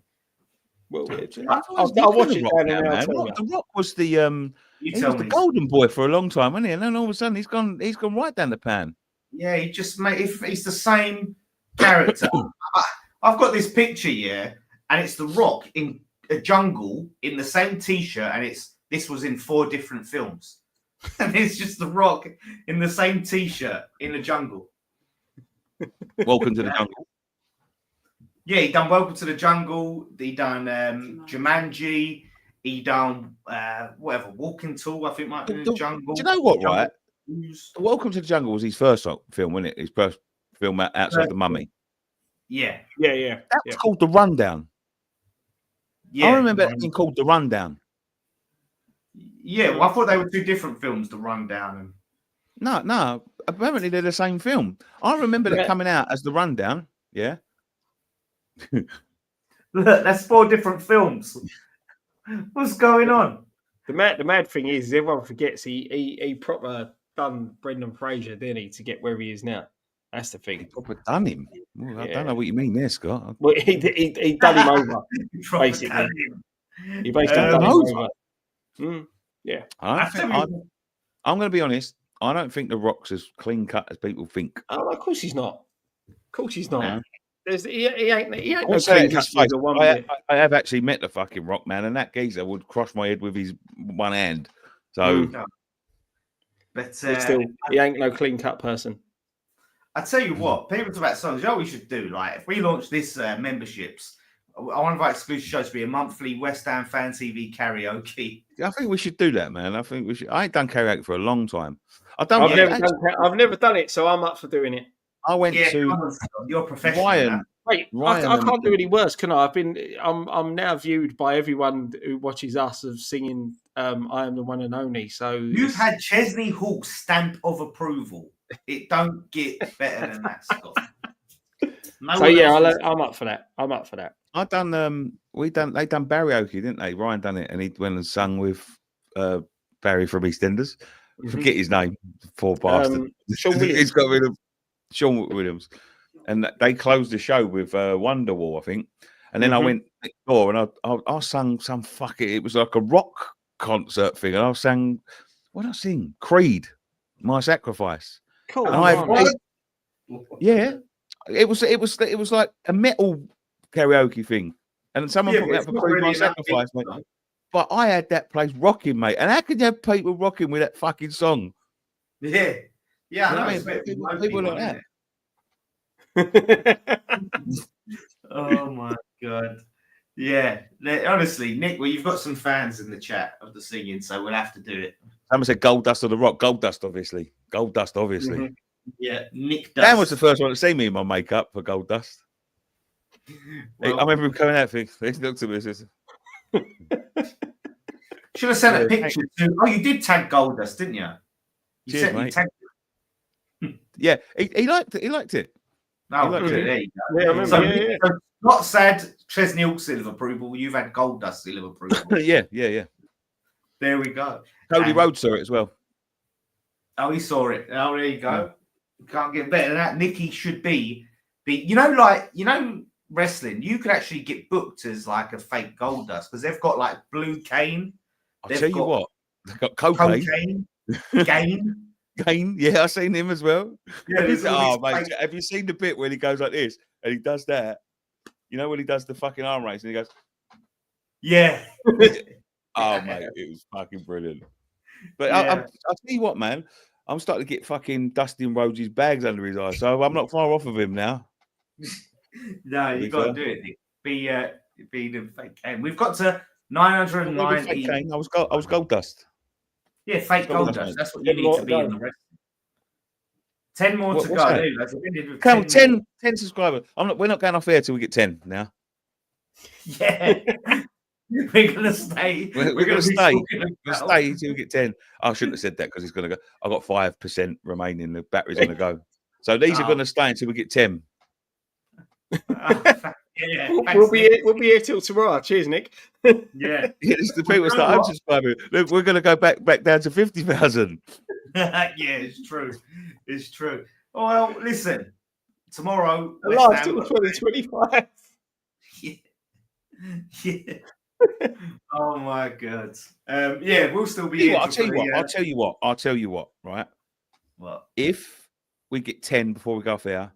Well, I'll watch it. The Rock was the he was the golden boy for a long time, wasn't he? And then all of a sudden he's gone right down the pan. Yeah, he just if he's the same character. I've got this picture, yeah, and it's the Rock in a jungle in the same t-shirt, and this was in 4 different films. And it's just the Rock in the same t-shirt in the jungle. Welcome to the jungle. Yeah, he done Welcome to the Jungle. He done Jumanji. He done whatever Walking Tour. I think might be in the jungle. Do you know what? Right, Welcome to the Jungle was his first film, wasn't it? His first film outside the Mummy. Yeah. That was called The Rundown. Yeah. I remember it being called The Rundown. Yeah, well, I thought they were two different films, The Rundown. No. Apparently they're the same film. I remember it coming out as The Rundown. Yeah. Look, that's 4 different films. What's going on? The mad thing is, everyone forgets he proper done Brendan Fraser, didn't he, to get where he is now? That's the thing. He proper done him. Well, I don't know what you mean there, Scott. Well, he done him over, basically. He basically done him over. Yeah. I'm going to be honest. I don't think The Rock's as clean cut as people think. Oh, of course he's not. Of course he's not. Yeah. He ain't no I clean cut. I have actually met the fucking Rock, man, and that geezer would cross my head with his one hand. So, but still, he ain't no clean cut person. I tell you what, people talk about songs. You know what we should do? Like, if we launch this memberships, I want to invite exclusive shows to be a monthly West Ham Fan TV karaoke. I think we should do that, man. I think we should. I ain't done karaoke for a long time. I've never done it, so I'm up for doing it. I went to. You're professional. Ryan. Wait, I can't do any worse, can I? I'm now viewed by everyone who watches us of singing "I Am the One and Only." So you've had Chesney Hawk's stamp of approval. It don't get better than that, Scott. I'm up for that. I've done. They done karaoke, didn't they? Ryan done it, and he went and sung with Barry from EastEnders. Forget his name, poor bastard. Sean Williams. He's got rid of Sean Williams. And they closed the show with Wonderwall, I think. And then I went next door and I sang some fucking. It was like a rock concert thing, and I sang. What did I sing? Creed, My Sacrifice. Cool. Yeah, it was like a metal karaoke thing, and someone put me up for Creed, My Sacrifice, mate. But I had that place rocking, mate. And how can you have people rocking with that fucking song? Yeah, I know. People like that. Oh my god. Yeah, honestly, Nick, well, you've got some fans in the chat of the singing, so we'll have to do it. Someone said Gold Dust of the Rock. Gold Dust, obviously. Yeah, Nick Dust. Dan was the first one to see me in my makeup for Gold Dust. I remember him coming out. He looked at me and says, should have sent a picture too. Oh, you did tag Gold Dust, didn't you? Cheers, mate. Yeah, he liked it. He liked it. Oh, good. There you go. Yeah, I remember. So not sad Chesney Hawk seal of approval. You've had Gold Dust seal of approval. yeah. There we go. Cody Rhodes saw it as well. Oh, he saw it. Oh, there you go. Yeah. Can't get better than that. Nicky should be the wrestling. You could actually get booked as like a fake Gold Dust because they've got like Blue Cane. I'll tell you what, they've got cocaine. Kane, yeah, I've seen him as well. Yeah, mate, have you seen the bit where he goes like this and he does that? You know when he does the fucking arm race and he goes, yeah. Oh, mate, it was fucking brilliant. But I'll tell you what, man, I'm starting to get fucking Dustin Rhodes' bags under his eyes, so I'm not far off of him now. No, you got to do it. Nick. Be the fake Kane. We've got to 990. I was Gold Dust. Yeah, fake Gold Dust. That's what you need to be in the rest. 10 more to go. Come on, 10 subscribers. We're not going off air till we get 10 now. Yeah. We're going to stay. We're going to stay till we get 10. I shouldn't have said that because it's going to go. I've got 5% remaining. The battery's going to go. So these are going to stay until we get 10. Yeah, we'll be here till tomorrow. Cheers, Nick. Yeah, it's the people start unsubscribing. Look, we're going to go back down to 50,000. Yeah, it's true. It's true. Well, listen, tomorrow. Alive till 2025. Yeah. Oh my god. Yeah, we'll still be here. I'll tell you what. Right. What? If we get 10 before we go off air,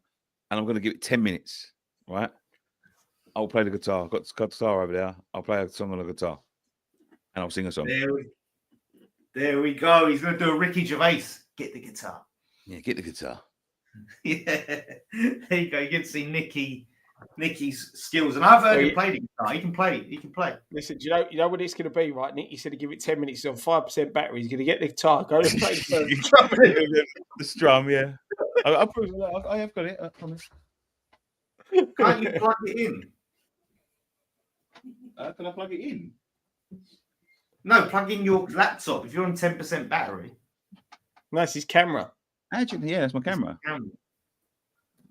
and I'm going to give it 10 minutes. Right. I'll play the guitar. I've got the guitar over there. I'll play a song on the guitar. And I'll sing a song. There we go. He's going to do a Ricky Gervais. Get the guitar. Yeah, get the guitar. Yeah. There you go. You get to see Nicky's skills. And I've heard him play the guitar. He can play. Listen, do you know what it's going to be, right, Nick? You said to give it 10 minutes. He's on 5% battery. He's going to get the guitar. Go and play the strum, yeah. I have got it. I promise. Can't you plug it in? Can I plug it in? No, plug in your laptop if you're on 10% battery. That's his camera. Actually, yeah, that's my camera.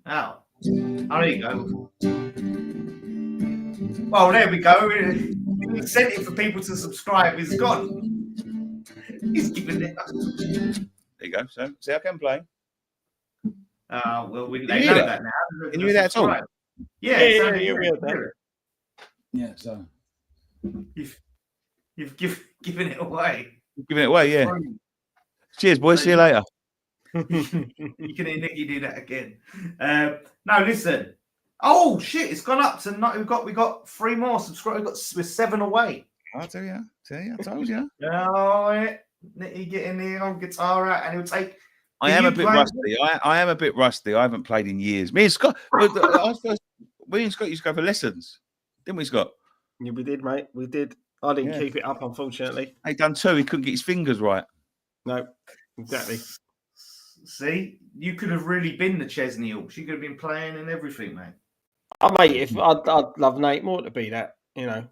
Oh, there you go. Well, there we go. The incentive for people to subscribe is gone. He's giving it up. There you go. So, see, I can play. Well, Can they you know hear that now. Can you hear that at all? Yeah, Yeah, we heard that. Yeah, so. You've given it away. Giving it away, yeah. Cheers, boys. See you later. You can hear Nicky do that again. No, listen. Oh shit! It's gone up to not. We got 3 more subscribers. We're 7 away. I'll tell you. I told you. Oh, Nicky getting the old guitar out, and he'll take. I am a bit rusty. I am a bit rusty. I haven't played in years. Me and Scott. We and Scott used to go for lessons, didn't we, Scott? Yeah, we did, mate. We did. I didn't keep it up, unfortunately. He done 2. He couldn't get his fingers right. No, exactly. See, you could have really been the Chesney Hawks. You could have been playing and everything, mate. Mate, if I'd love Nate Moore to be that, you know.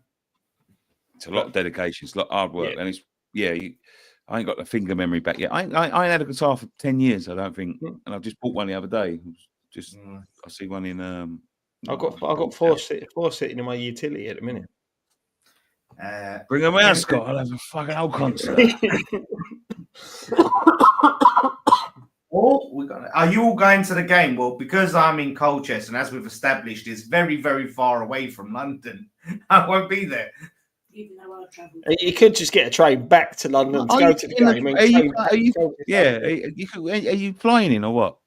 It's a lot of dedication. It's a lot of hard work, and it's I ain't got the finger memory back yet. I ain't had a guitar for 10 years, I don't think, and I've just bought one the other day. I see one in. I've got 4 sitting in my utility at the minute. Bring them out, Scott. I'll have a fucking whole concert. Are you all going to the game? Well, because I'm in Colchester, and as we've established, it's very, very far away from London. I won't be there. Even though I travel. You could just get a train back to London to go to the game. Are you flying in or what?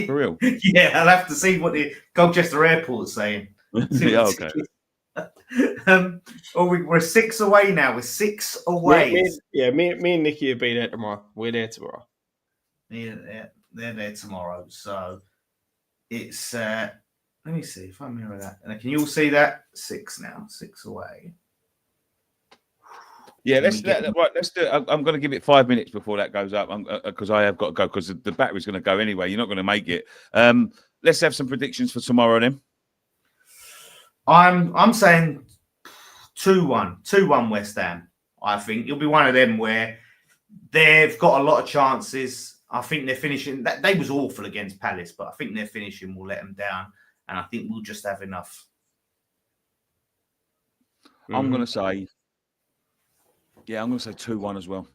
For real? Yeah, I'll have to see what the Colchester airport's saying. Okay. We're 6 away now. We're 6 away. Me and Nicky will be there tomorrow. We're there tomorrow. Yeah, they're there tomorrow. So it's let me see if I mirror that. And can you all see that? 6 now, 6 away. Yeah, let's do it. I'm going to give it 5 minutes before that goes up because I have got to go because the battery's going to go anyway. You're not going to make it. Let's have some predictions for tomorrow then. I'm saying 2-1 West Ham. I think you'll be one of them where they've got a lot of chances. I think they're finishing. They was awful against Palace, but I think their finishing will let them down, and I think we'll just have enough. I'm going to say. Yeah, I'm going to say 2-1 as well.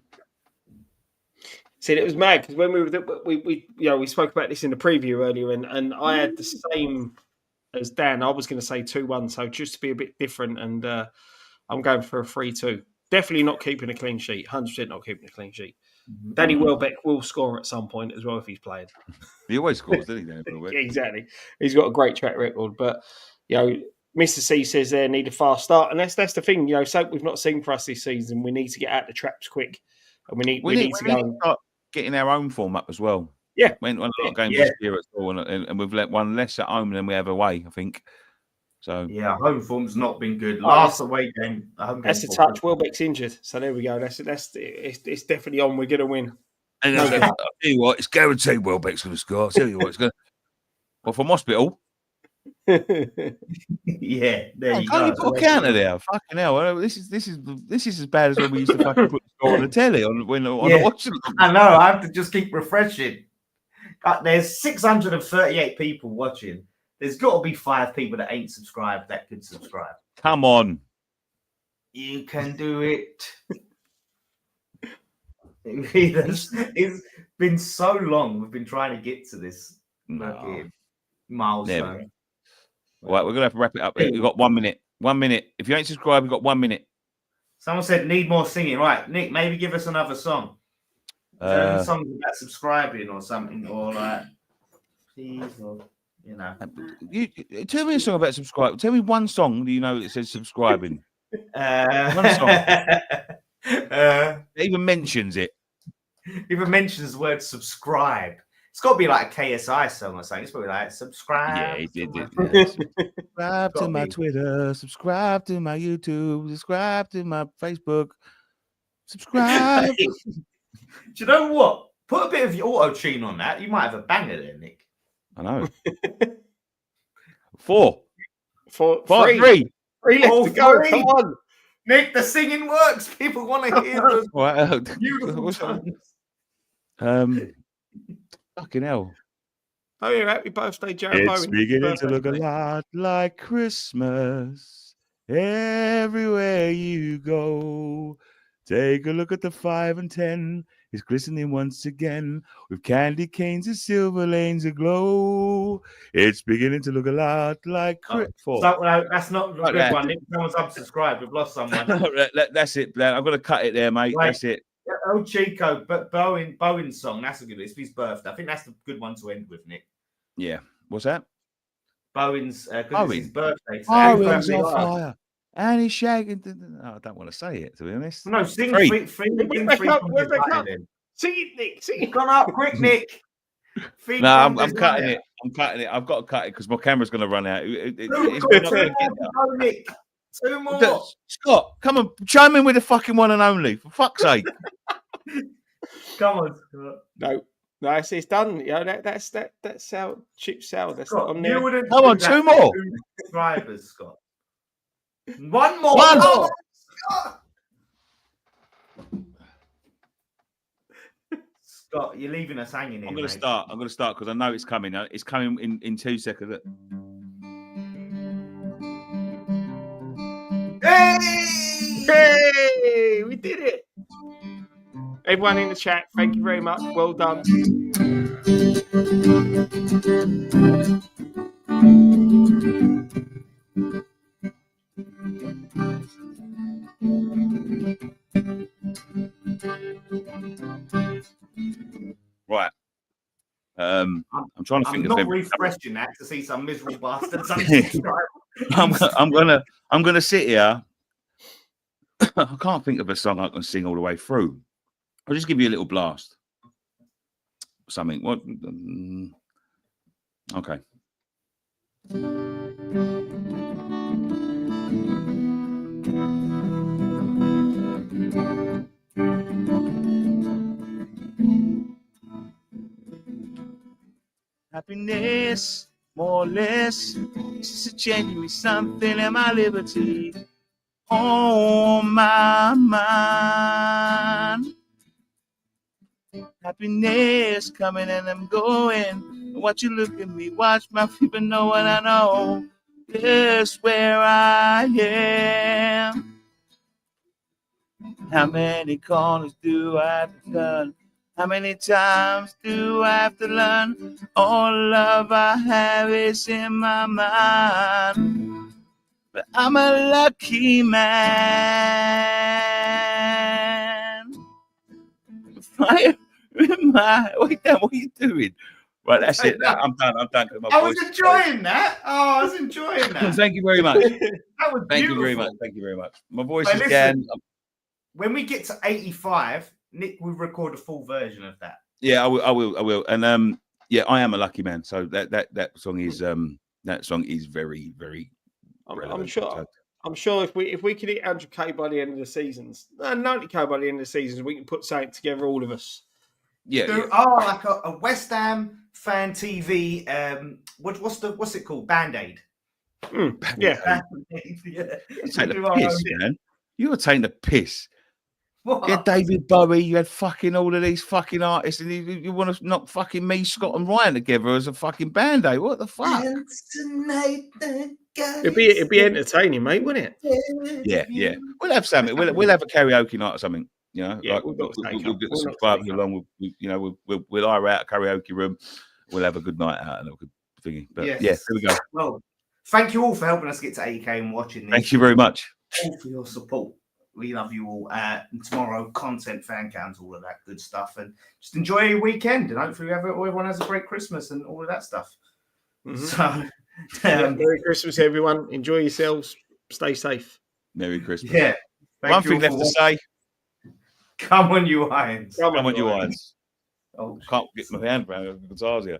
See, it was mad because when we spoke about this in the preview earlier, and I had the same as Dan. I was going to say 2-1, so just to be a bit different, and I'm going for a 3-2. Definitely not keeping a clean sheet. 100% not keeping a clean sheet. Danny Welbeck will score at some point as well if he's playing. He always scores, doesn't he, Danny Welbeck? Exactly. He's got a great track record, but Mr. C says they need a fast start, and that's the thing. So we've not seen for us this season. We need to get out the traps quick, and we need to go and start getting our own form up as well. Yeah, when a lot of games this year at all, and we've let one less at home than we have away, I think. So yeah, home form's not been good. Last away game, that's a touch. Welbeck's injured, so there we go. It's definitely on. We're gonna win. And I'll tell you what, it's guaranteed Welbeck's going to score. I'll tell you what, it's going to. Well, from hospital. Yeah, there you go. Can't you put a counter there? Fucking hell! This is as bad as when we used to fucking put the score on the telly on the watching. I know. I have to just keep refreshing. There's 638 people watching. There's got to be 5 people that ain't subscribed that could subscribe. Come on, you can do it. It's been so long. We've been trying to get to this milestone. Never. All right, we're gonna have to wrap it up. We've got 1 minute. 1 minute. If you ain't subscribed, we've got 1 minute. Someone said need more singing. Right, Nick, maybe give us another song. Songs about subscribing or something, or like please, or You tell me a song about subscribing. Tell me one song that says subscribing. One song. It even mentions it. Even mentions the word subscribe. It's got to be like a KSI song or something. It's probably like subscribe. Yeah, he did. Subscribe to my Twitter. Subscribe to my YouTube. Subscribe to my Facebook. Subscribe. Do you know what? Put a bit of your auto tune on that. You might have a banger there, Nick. I know. 4. Three left to go. Three. Come on. Nick, the singing works. People want to hear the Right, beautiful songs. Fucking hell. Oh, yeah, happy birthday, Jared Bowen. It's beginning to look a lot like Christmas everywhere you go. Take a look at the 5 and 10. It's glistening once again with candy canes and silver lanes aglow. It's beginning to look a lot like Christmas. No, that's not a good that. one. Nick, someone's unsubscribed. We've lost someone. That's it, Blair. I'm going to cut it there, mate. Right. That's it. Oh, Chico, but Bowen's song. That's a good one. It's his birthday. I think that's the good one to end with, Nick. Yeah. What's that? Bowen's, because it's his birthday. So Bowen's on fire. And he's shagging. I don't want to say it, to be honest. No, sing Where's that cup? Sing it, Nick. Sing it. Gone up quick, Nick. No, I'm cutting it. I'm cutting it. I've got to cut it because my camera's going to run out. Nick. 2 more. Scott, come on. Chime in with the fucking one and only. For fuck's sake. Come on, Scott. No, it's done. You know, that's sour, chip sour. That's Scott, not on there. Come on, 2 more. Subscribers, Scott. 1 more. One more. Scott, you're leaving us hanging here. I'm going to start because I know it's coming. It's coming in 2 seconds. Hey, we did it. Everyone in the chat, thank you very much. Well done. Right. I'm trying to think I'm of not refreshing that to see some miserable bastards. I'm gonna sit here. I can't think of a song I can sing all the way through. I'll just give you a little blast. Something. What? Okay. Happiness, more or less, it's just a genuine something in my liberty. On my mind. Happiness coming and I'm going. Watch you look at me, watch my people know what I know. This where I am. How many corners do I have to turn? How many times do I have to learn? All love I have is in my mind. But I'm a lucky man. Wait, what are you doing? Right, that's it. I'm done. I was enjoying that. I was enjoying that. Thank you very much. That was Thank beautiful. you very much. My voice is again. When we get to 85, Nick will record a full version of that. Yeah, I will. And yeah, I am a lucky man. So that song is very, very relevant. I'm sure if we can hit 100k by the end of the seasons, 90k by the end of the seasons, we can put something together, all of us. Yeah. Like a West Ham fan TV. What's it called? Band-Aid. Yeah. You take the piss, man. You were taking the piss. What? You had David Bowie, you had fucking all of these fucking artists, and you want to knock fucking me, Scott, and Ryan together as a fucking band-aid. What the fuck? It'd be entertaining, mate, wouldn't it? Yeah. We'll have something. We'll have a karaoke night or something. You know, yeah, like we'll get the subscribers along. We'll hire out a karaoke room. We'll have a good night out and a good thingy. But yeah, there we go. Well, thank you all for helping us get to 80k and watching this. Thank you very much. All for your support. We love you all. Tomorrow, content, fan counts, all of that good stuff. And just enjoy your weekend. And hopefully everyone has a great Christmas and all of that stuff. Mm-hmm. So, Merry Christmas, everyone. Enjoy yourselves. Stay safe. Merry Christmas. Yeah. One thing left to say. Come on, you irons. Come on, you irons. Oh, can't get my hand around the guitars here.